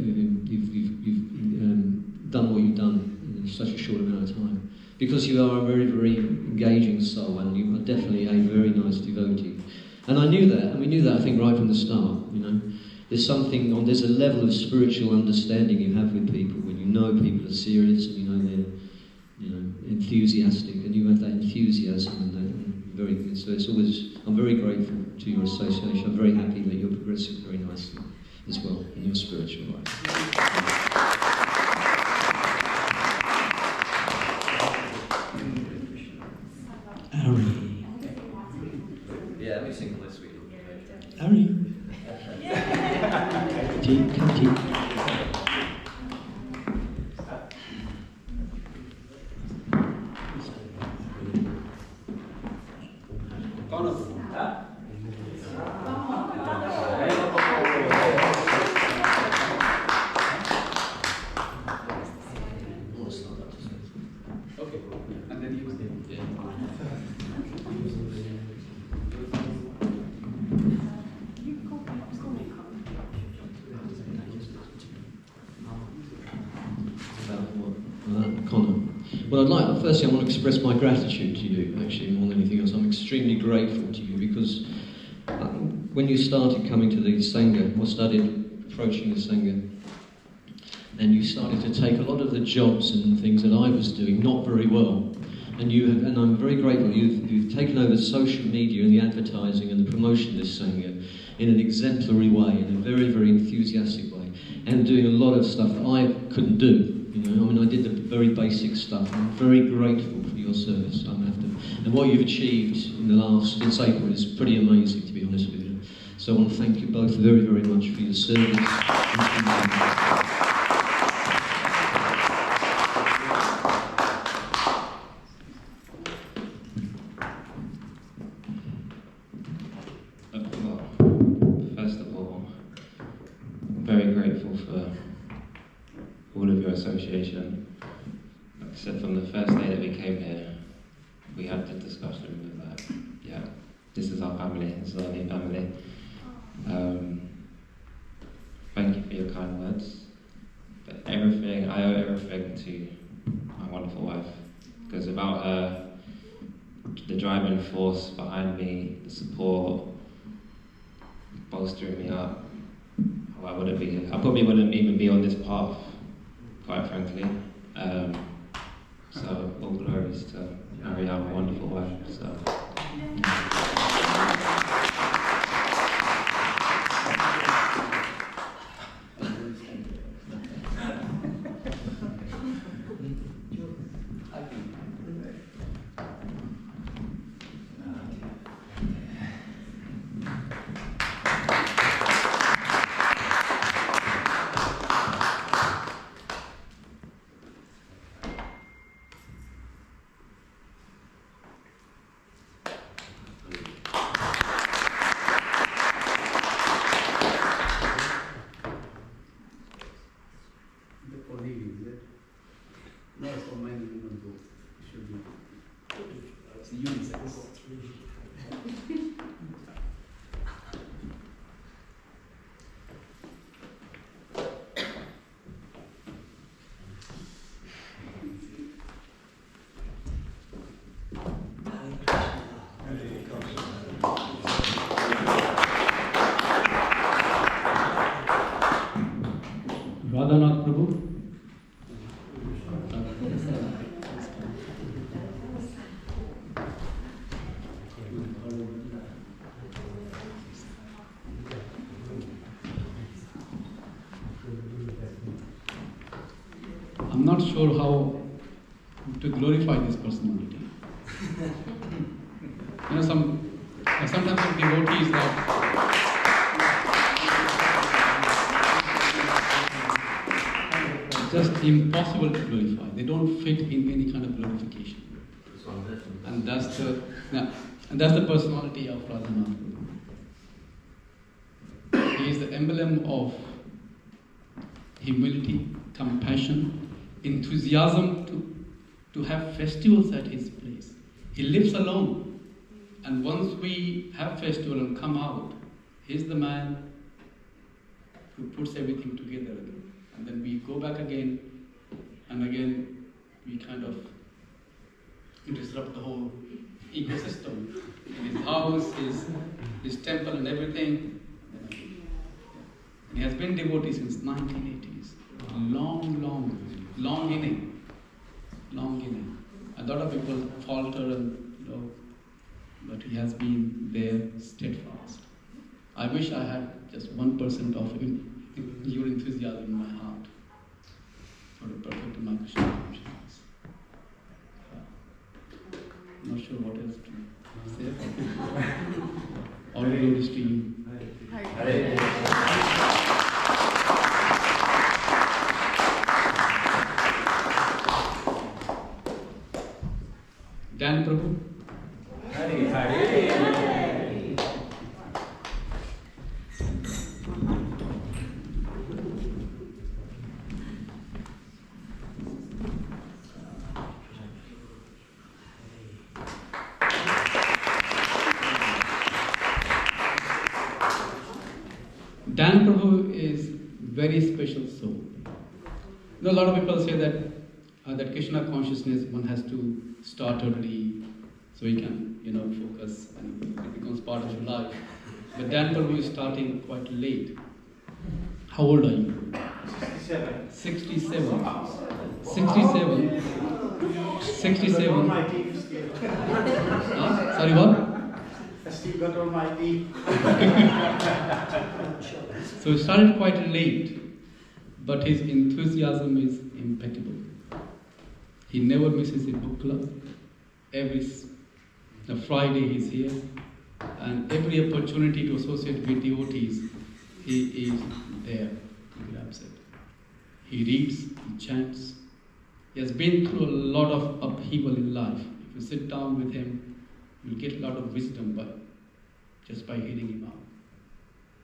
done what you've done in such a short amount of time. Because you are a very, very engaging soul, and you are definitely a very nice devotee. And I knew that, and we knew that, I think, right from the start, you know. There's a level of spiritual understanding you have with people when you know people are serious and you know they're, you know, enthusiastic, and you have that enthusiasm and that, very good. So it's always, I'm very grateful to your association. I'm very happy that you're progressing very nicely as well in your spiritual life. Harry. Yeah, let me sing this week. Harry. Katie. Okay, and then you Connor. Firstly, I want to express my gratitude to you, actually, more than anything else. I'm extremely grateful to you because when you started coming to the Sangha, or started approaching the Sangha, and you started to take a lot of the jobs and things that I was doing not very well, and I'm very grateful, you've taken over social media and the advertising and the promotion of this Sangha in an exemplary way, in a very, very enthusiastic way, and doing a lot of stuff that I couldn't do. You know, I mean, I did the very basic stuff. I'm very grateful for your service. And what you've achieved since April is pretty amazing, to be honest with you. So I want to thank you both very, very much for your service. First of all, I'm very grateful for all of your association. Like I said, from the first day that we came here, we had the discussion with that. Yeah, this is our family, this is our new family. Thank you for your kind words. But I owe everything to my wonderful wife. Because without her, the driving force behind me, the support, bolstering me up, I probably wouldn't even be on this path, quite frankly. So all glories to Maria, my wonderful wife. So. Prabhu. I'm not sure how to glorify this personality. You know, sometimes some devotees that just impossible to glorify. They don't fit in any kind of glorification. And that's the personality of Radhanath. He is the emblem of humility, compassion, enthusiasm to have festivals at his place. He lives alone. And once we have festival and come out, he's the man who puts everything together. And then we go back again, and again we kind of disrupt the whole ecosystem. His house, his temple and everything. He has been devotee since 1980s. Long inning. A lot of people falter and but he has been there steadfast. I wish I had just 1% of your enthusiasm in my heart for the perfect my Krishna consciousness. I'm not sure what else to say. All glories to you. Dan Prabhu. Hare Hare. Dan Prabhu is very special soul. A lot of people say that that Krishna consciousness one has to start early so he can focus and it becomes part of your life. But Dan Prabhu is starting quite late. How old are you? 67. 67. Wow. 67. 67. All my teeth still. Sorry, what? I still got all my teeth. So he started quite late, but his enthusiasm is impeccable. He never misses a book club. Every Friday he's here, and every opportunity to associate with devotees, he is there. He grabs it. He reads, he chants. He has been through a lot of upheaval in life. If you sit down with him, you'll get a lot of wisdom just by hearing him out.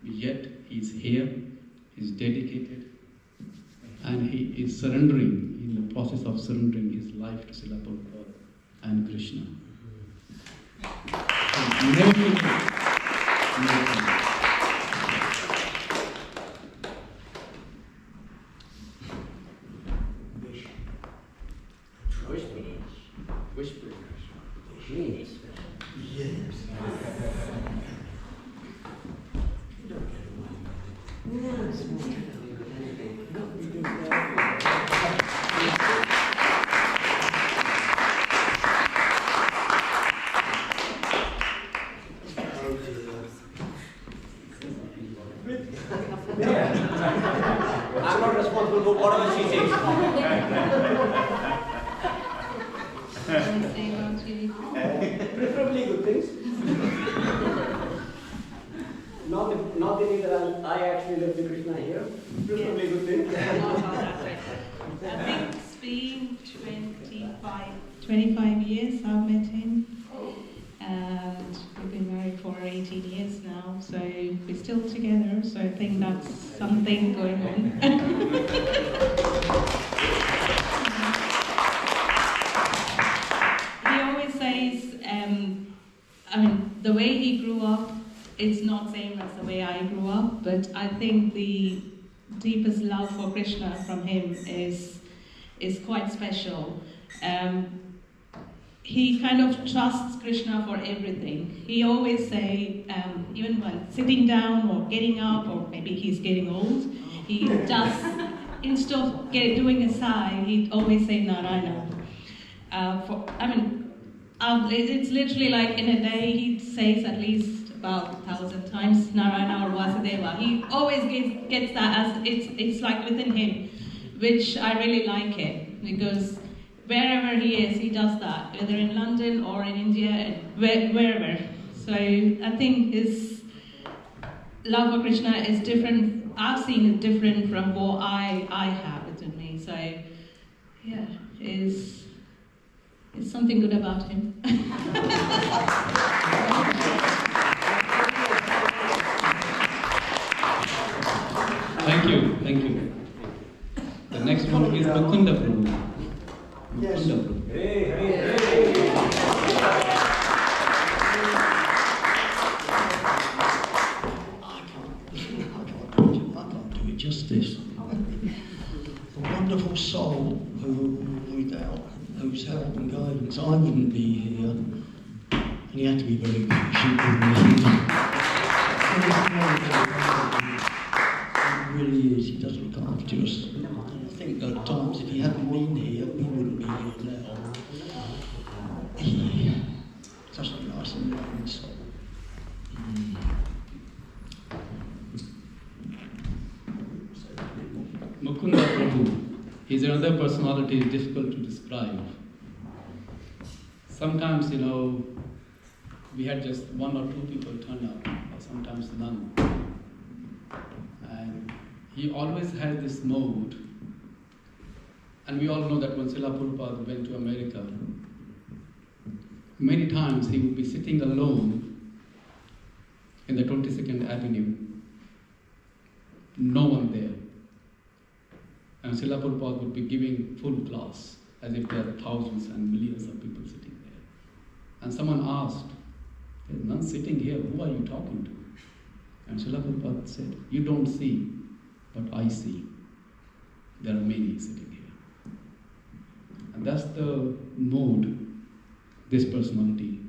Yet he's here, he's dedicated, and he is surrendering, in the process of surrendering his life to Srila Prabhupada and Krishna. Never forget. Wish. Yes. I'm not responsible for whatever she says. Preferably good things. Not the that I actually love the Krishna here. Preferably good things. I think it's been 25 years I've met him. And we've been married for 18 years now, so we're still together, so I think that's something going on. He always says, the way he grew up, it's not same as the way I grew up, but I think the deepest love for Krishna from him is quite special. He kind of trusts Krishna for everything. He always say, even when sitting down or getting up, or maybe he's getting old, he instead of doing a sigh, he'd always say Narayana. It's literally like in a day he says at least about 1,000 times Narayana or Vasudeva. He always gets that as it's like within him, which I really like it, because wherever he is, he does that, whether in London or in India, wherever. So I think his love for Krishna is different. I've seen it different from what I have within me. So yeah, it's something good about him. Thank you. The next one is Mukunda Prabhu. Yes. Mukunda Prabhu. I can't do it justice. A wonderful soul without whose help and guidance I wouldn't be here. And he had to be very patient with me. He really is. He does look after us. And I think at times if he hadn't been here, we wouldn't be here now. He's such a nice and loving soul. Mukunda Prabhu is another personality difficult to describe. Sometimes, we had just one or two people turn up, or sometimes none. And he always had this mode. And we all know that when Srila Prabhupada went to America, many times he would be sitting alone in the 22nd Avenue. No one there. And Srila Prabhupada would be giving full class, as if there are thousands and millions of people sitting there. And someone asked, "There's none sitting here, who are you talking to?" And Srila Prabhupada said, "You don't see, but I see. There are many sitting here." And that's the mode, this personality.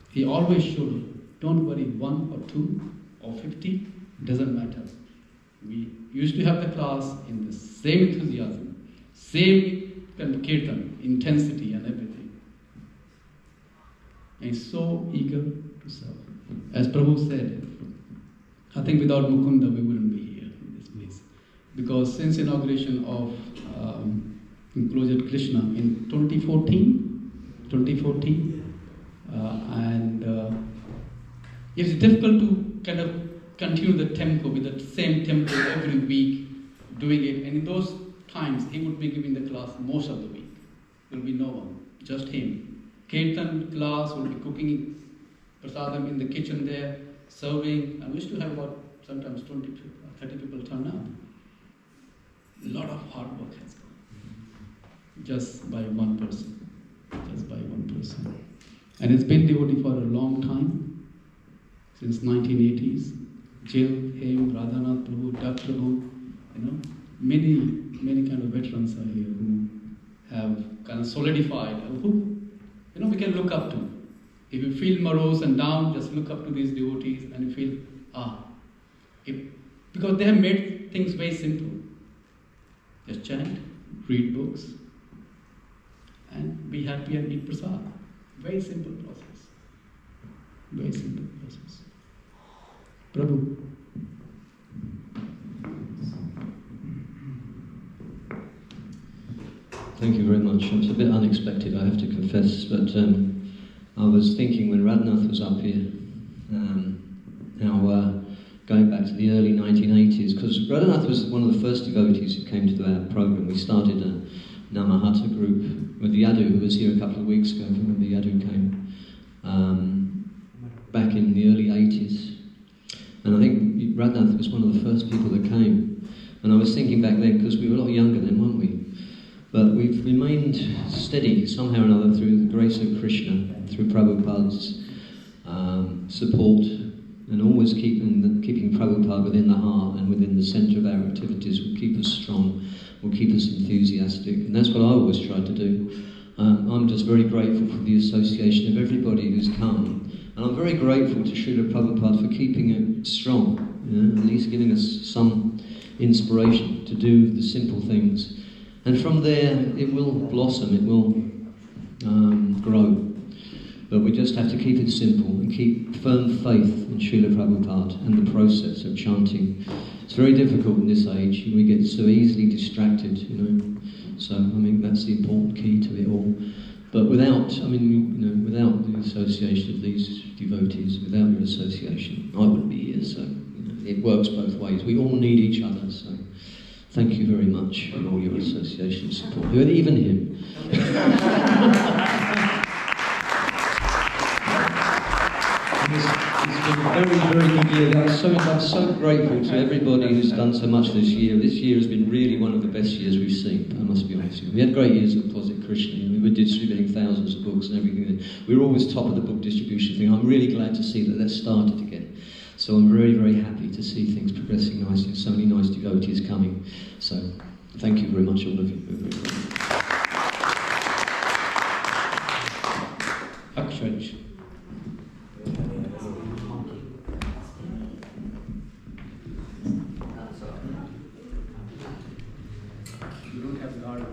He always showed, don't worry, 1 or 2 or 50, doesn't matter. We used to have the class in the same enthusiasm, same kind of kirtan, intensity and everything. And he's so eager to serve. As Prabhu said, I think without Mukunda we wouldn't be here in this place. Because since inauguration of Enclosure Krishna in 2014, it's difficult to kind of continue the tempo with the same tempo every week, doing it. And in those times, he would be giving the class most of the week. There will be no one, just him. Kirtan class will be cooking prasadam in the kitchen there, serving. And we used to have about sometimes 20 to 30 people turn up. A lot of hard work has gone. Just by one person. And it's been devotee for a long time, since 1980s. Jill, him, Radhanath Prabhu, Dak Prabhu, many kind of veterans are here who have kind of solidified, who we can look up to. If you feel morose and down, just look up to these devotees and you feel, because they have made things very simple. Just chant, read books, and be happy and eat prasad. Very simple process. Prabhu. Thank you very much. It was a bit unexpected, I have to confess, but I was thinking when Radhanath was up here, going back to the early 1980s, because Radhanath was one of the first devotees who came to our program. We started a Namahata group with Yadu, who was here a couple of weeks ago, if you remember Yadu came, back in the early 80s. And I think Radhanath was one of the first people that came. And I was thinking back then, because we were a lot younger then, weren't we? But we've remained steady somehow or another through the grace of Krishna, through Prabhupada's support, and always keeping Prabhupada within the heart and within the centre of our activities will keep us strong, will keep us enthusiastic. And that's what I always try to do. I'm just very grateful for the association of everybody who's come. And I'm very grateful to Srila Prabhupada for keeping it strong, at least giving us some inspiration to do the simple things. And from there, it will blossom, it will grow. But we just have to keep it simple and keep firm faith in Srila Prabhupada and the process of chanting. It's very difficult in this age. We get so easily distracted, So, that's the important key to it all. But without the association of these devotees, without your association, I wouldn't be here. So, it works both ways. We all need each other. So, thank you very much for all your association support. Even him. It's been a very, very good year. I'm so grateful to everybody who's done so much this year. This year has been really one of the best years we've seen, I must be honest with you. We had great years at Closet Krishna. We were distributing thousands of books and everything. We were always top of the book distribution thing. I'm really glad to see that that's started again. So I'm very, very happy to see things progressing nicely and so many nice devotees coming. So thank you very much, all of you. Akshay. You don't have garden.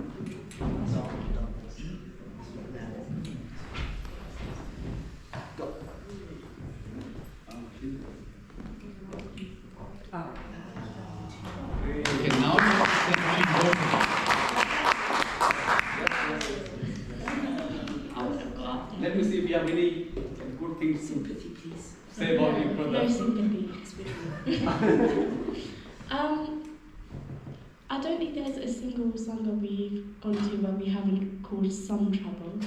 Okay, now let me see if you have any good things. Sympathy, please. Say about your brother. No sympathy. I don't think there's a single sangha we've gone to where we haven't caused some trouble.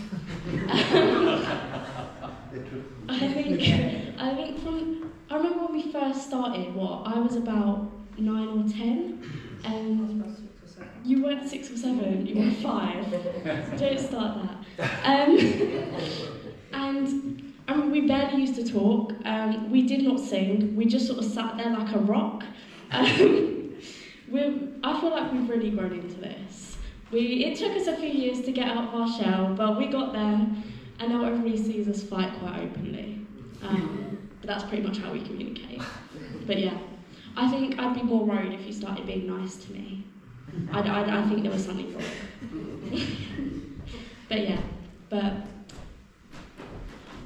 I remember when we first started, I was about 9 or 10, and you weren't 6 or 7, you were 5. Don't start that. And we barely used to talk. We did not sing. We just sort of sat there like a rock. I feel like we've really grown into this. It took us a few years to get out of our shell, but we got there, and now everybody sees us fight quite openly. But that's pretty much how we communicate. But yeah, I think I'd be more worried if you started being nice to me. I think there was something wrong. But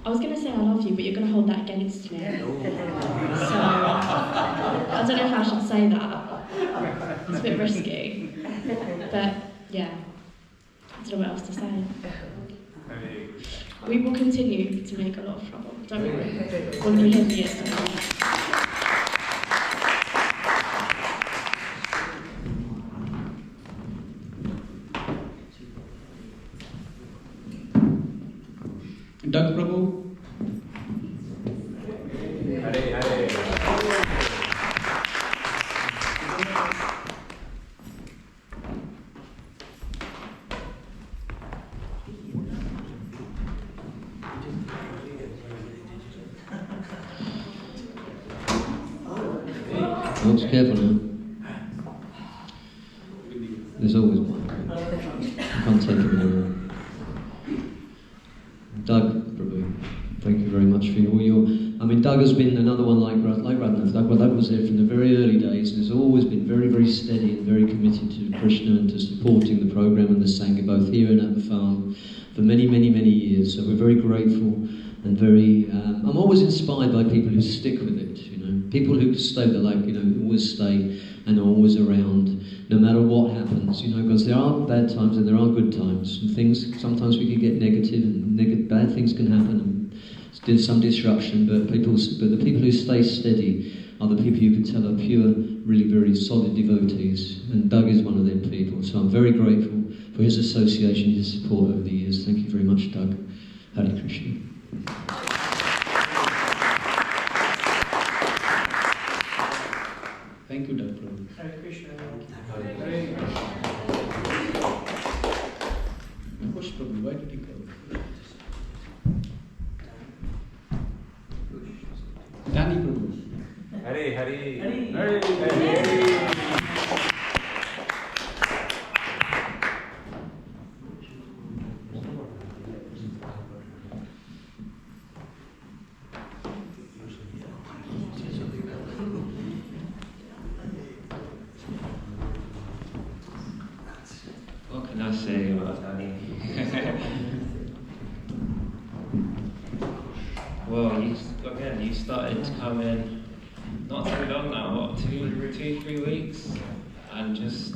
I was going to say I love you, but you're going to hold that against me. So I don't know if I should say that. It's a bit risky. But yeah, I don't know what else to say. We will continue to make a lot of trouble. Don't worry. When you hear the years to come. Doug Prabhu. Hare Hare. Folks, careful now. There's always one. I can't take it anymore. Doug, Prabhu, thank you very much for all your... Doug has been another one like Radhanath. Doug was there from the very early days and has always been very, very steady and very committed to Krishna and to supporting the program and the Sangha, both here and at the farm, for many, many, many years. So we're very grateful and very... I'm always inspired by people who stick with it, people who stay there, always stay and are always around, no matter what happens, because there are bad times and there are good times, and sometimes we can get negative and bad things can happen, and there's some disruption, but the people who stay steady are the people you can tell are pure, really very solid devotees, and Doug is one of them people, so I'm very grateful for his association, his support over the years. Thank you very much, Doug. Hare Krishna. Thank you, Dr. Hare Krishna. Push Prabhu, why did he go? Danny Prabhu. Hare Hare. Hare can I say about Danny? Well, you started to come in not so long now, what, 2-3 weeks? And just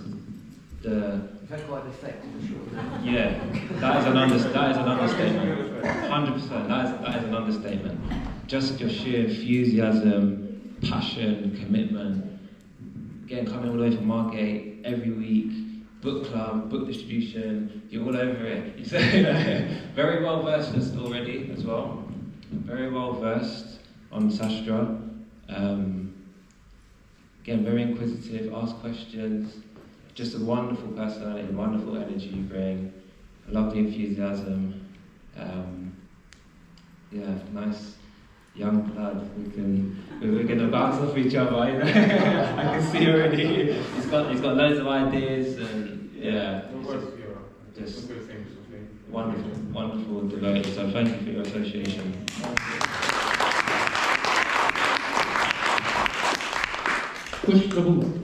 You've had quite an effect in a short time. yeah, that is an understatement. 100%, that is an understatement. Just your sheer enthusiasm, passion, commitment. Again, coming all the way from Margate every week, book club, book distribution, you're all over it. So, very well versed already as well. Very well versed on Sastra. Again, very inquisitive, ask questions. Just a wonderful personality, wonderful energy you bring. I love the enthusiasm. Yeah, nice young blood. We're gonna bounce off each other. I can see already. He's got loads of ideas and yeah, just wonderful devotee. So thank you for your association. Push Prabhu.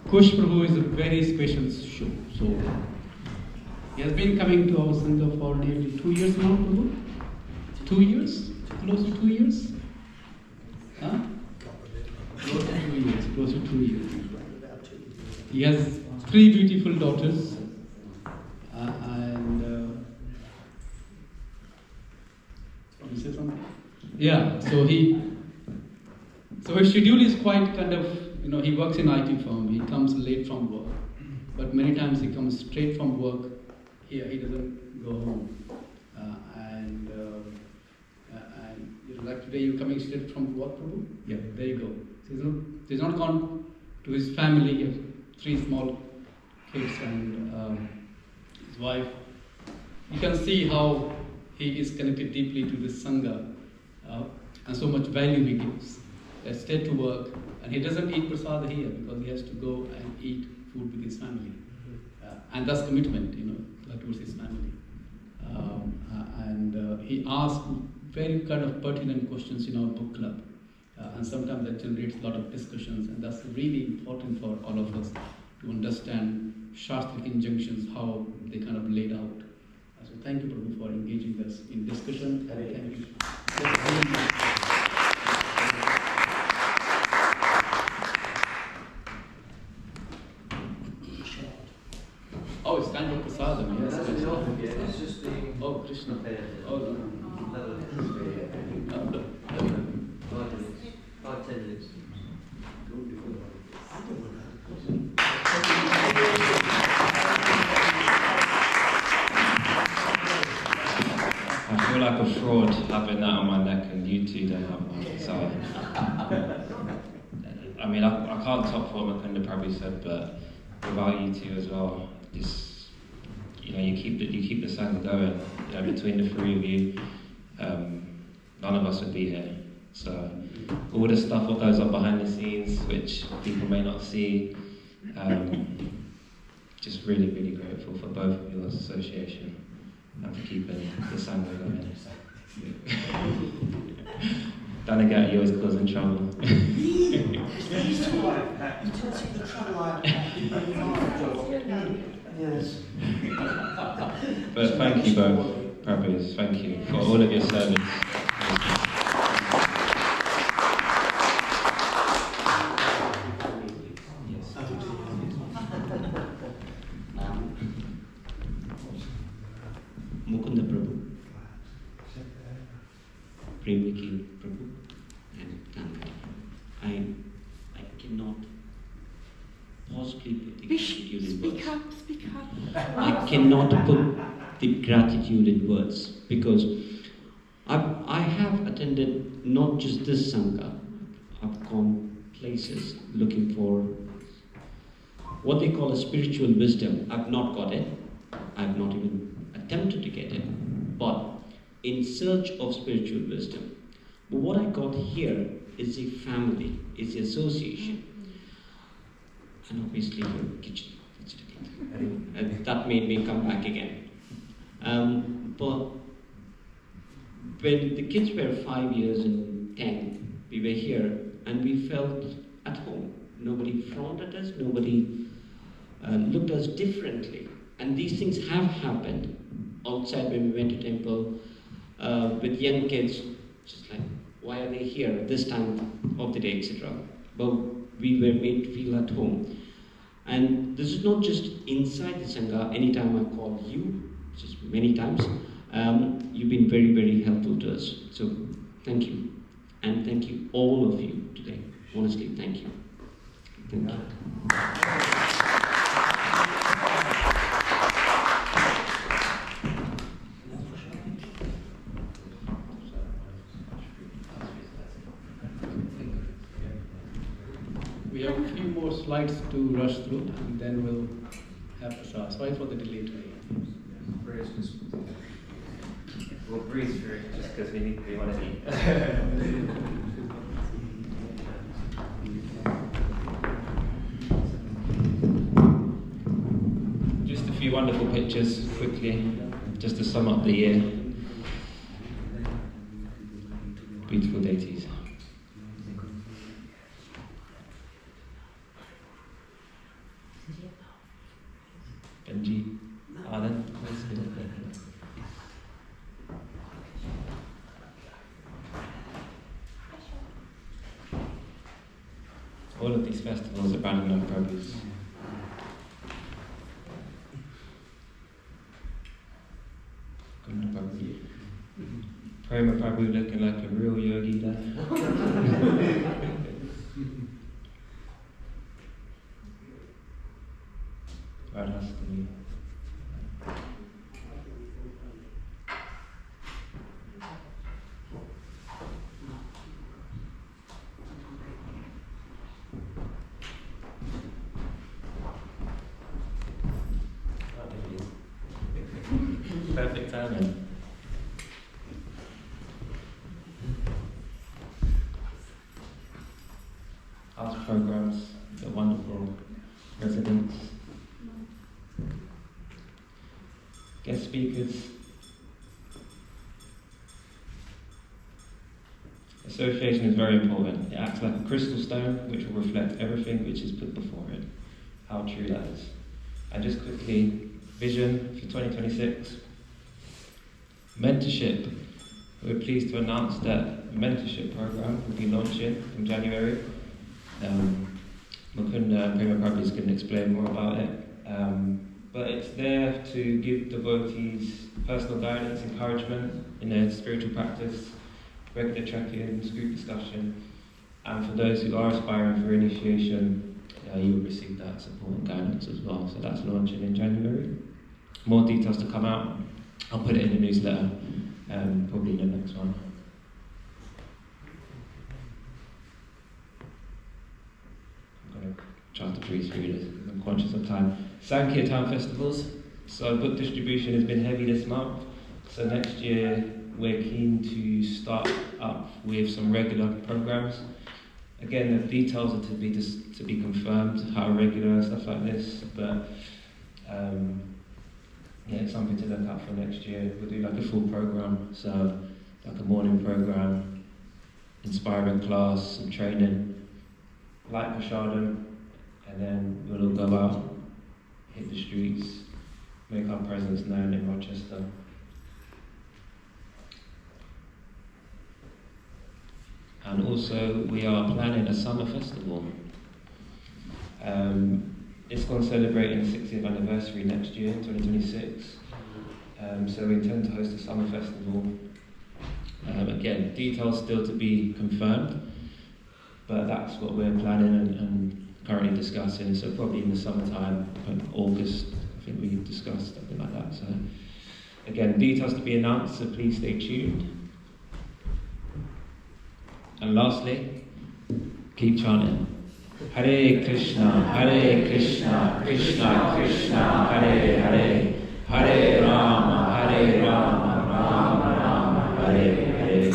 Kush Prabhu is a very special show. So he has been coming to our Sangha for nearly 2 years now, Prabhu. 2 years? Close to 2 years? Huh? Close to 2 years. Close to 2 years. He has 3 beautiful daughters, and you say something? Yeah. So his schedule is quite kind of. He works in IT firm. He comes late from work, but many times he comes straight from work. He doesn't go home. And like today, you're coming straight from work, Prabhu? Yeah, there you go. So he's not gone to his family. He has 3 small kids and his wife. You can see how he is connected deeply to this Sangha and so much value he gives. Let's stay to work. And he doesn't eat prasad here because he has to go and eat food with his family. And that's commitment, towards his family. And he asks very kind of pertinent questions in our book club. And sometimes that generates a lot of discussions, and that's really important for all of us to understand Shastric injunctions, how they kind of laid out. So thank you, Prabhu, for engaging us in discussion. And thank you. Oh, it's kind of prasadam, yes. That's not forget, it's just the... Oh, Krishna. Oh, 5-10 minutes. I feel like a fraud having that on my neck and you two don't have one. So, I mean, I can't top what Mukunda Prabhu said, but without you two as well, this, you keep the Sangha going. Between the 3 of you, none of us would be here. So all the stuff that goes on behind the scenes, which people may not see, just really, really grateful for both of your association and for keeping the Sangha going. Don't get you always causing trouble. He's too like that. You tend to see the trouble I have. Yes. But thank you both, Prabhus. Thank you for all of your service. Mukunda Prabhu, Premiki Prabhu, and Tanka. I cannot possibly put the gratitude in words. Speak up. I cannot put the gratitude in words because I have attended not just this Sangha. I've gone places looking for what they call a spiritual wisdom. I've not got it. I've not even attempted to get it. But in search of spiritual wisdom. But what I got here is a family, is the association. And obviously your kitchen. And that made me come back again. But when the kids were 5 years and 10, we were here and we felt at home. Nobody frowned at us, nobody looked at us differently. And these things have happened outside when we went to temple with young kids, just like, why are they here at this time of the day, etc. But we were made to feel at home. And this is not just inside the Sangha. Anytime I call you, just many times, you've been very, very helpful to us. So thank you. And thank you, all of you today. Honestly, thank you. Thank you. We have a few more slides to rush through, and then we'll have prasad. Sorry for the delay today. We'll breeze through it just because we want to eat. Just a few wonderful pictures quickly, just to sum up the year. Beautiful deities. Benji, Anand, all of these festivals are Brandon Prabhu's. Prema Prabhu looking like a real yogi there. Radhastami. Perfect timing. House programs, the wonderful residents. Guest speakers. Association is very important. It acts like a crystal stone which will reflect everything which is put before it. How true that is. And just quickly, vision for 2026. Mentorship. We're pleased to announce that the mentorship program will be launching in January. Mukunda and Prema Prabhu is going to explain more about it. But it's there to give devotees personal guidance, encouragement in their spiritual practice, regular check-ins, group discussion, and for those who are aspiring for initiation, you will receive that support and guidance as well. So that's launching in January. More details to come out. I'll put it in the newsletter, probably in the next one. I'm going to try to breeze through this because I'm conscious of time. Kirtan festivals. So book distribution has been heavy this month. So next year we're keen to start up with some regular programs. Again, the details are to be confirmed, how regular and stuff like this. But yeah, it's something to look out for next year. We'll do like a full program, so like a morning program, inspiring class, some training, light prasadam, and then we'll all go out, hit the streets, make our presence known in Rochester. And also we are planning a summer festival. ISKCON celebrating the 60th anniversary next year, 2026. So we intend to host a summer festival. Again, details still to be confirmed, but that's what we're planning and currently discussing. So probably in the summertime, August, I think we discussed something like that. So again, details to be announced, so please stay tuned. And lastly, keep chanting. Hare Krishna, Krishna Krishna, Hare Hare, Hare Rama, Rama Rama, Hare Hare.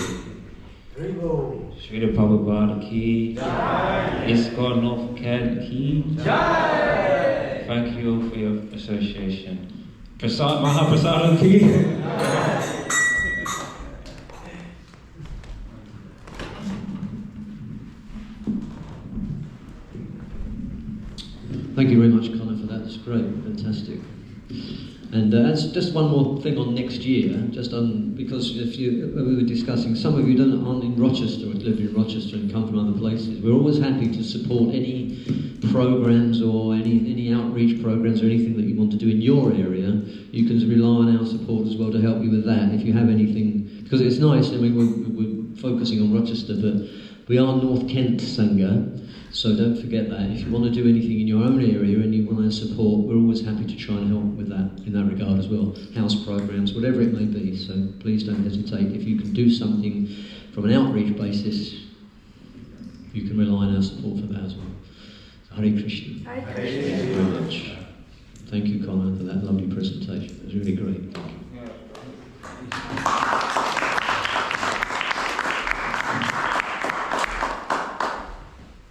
Srila Prabhupada ki Jai. ISKCON of Kent ki Jai. Thank you for your association. Mahaprasadam ki. Thank you very much, Connor, for that. It's great, fantastic. And that's just one more thing on next year, because we were discussing, some of you aren't in Rochester or live in Rochester and come from other places. We're always happy to support any programs or any outreach programs or anything that you want to do in your area. You can rely on our support as well to help you with that if you have anything, because it's nice. I mean, we're focusing on Rochester, but we are North Kent Sangha. So don't forget that. If you want to do anything in your own area and you want our support, we're always happy to try and help with that in that regard as well. House programs, whatever it may be. So please don't hesitate. If you can do something from an outreach basis, you can rely on our support for that as well. So Hare Krishna. Hare Krishna. Thank you very much. Thank you, Connor, for that lovely presentation. It was really great. Thank you.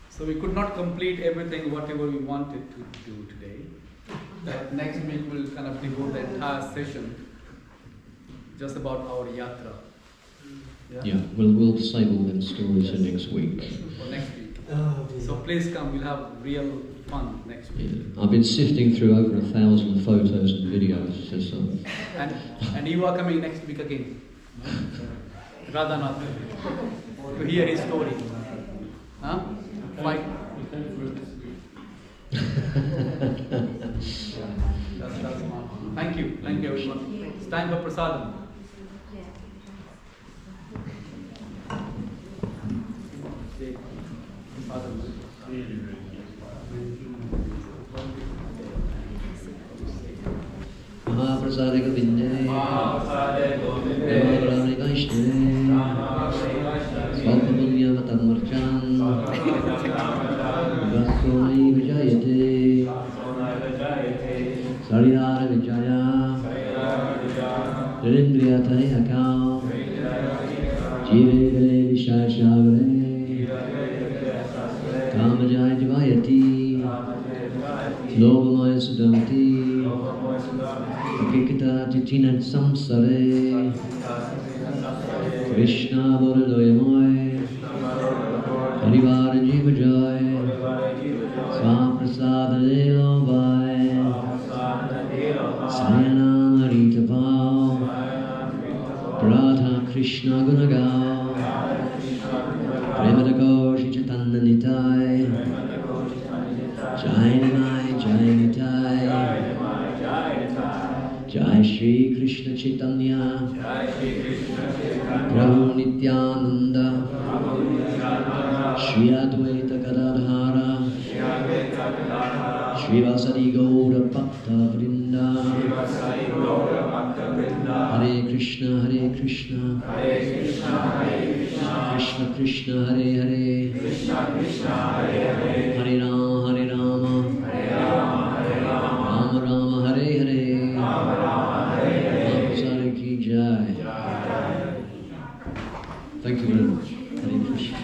So we could not complete everything, whatever we wanted to do today. But next week we'll kind of devote the entire session just about our yatra. Yeah, we'll save all them stories for next week. For next week. So please come, we'll have real fun next week. Yeah. I've been sifting through over 1,000 photos and videos. And you are coming next week again. Radhanath. To hear his story. Huh? Why? That's smart. Thank you everyone. It's time for prasadam. Mahaprasade Govinde, Mahaprasade Vaishnave, Svapapunya Vatamarchan, Vasonai Vijayate, Saridhara Vijaya, Ririndriyatane Akao, Jivegale Vishashagale, Kamajaya Jivayati, Lobamaya Sudamati, Kikita Titinat Samsare, Krishna Boladoyamoy, Harivar Jivajay, Swaprasada Delovay, Sayanam Haritapal, Radha Krishna Gunagao, Premadagoshi Chaitanya Nitai, Jai Nimai Jai Nitai, Jai Shri Krishna Chaitanya, Prabhu Nityananda, Shri Advaita Gadadhara, Shri Vasadi Gaura Bhakta Vrinda, Hare Krishna Hare Krishna, Krishna Krishna Hare Hare, Hare Rama Hare Rama, Rama Rama Hare Hare, Mahaprasada ki Jai. Thank you very much. Hare Krishna.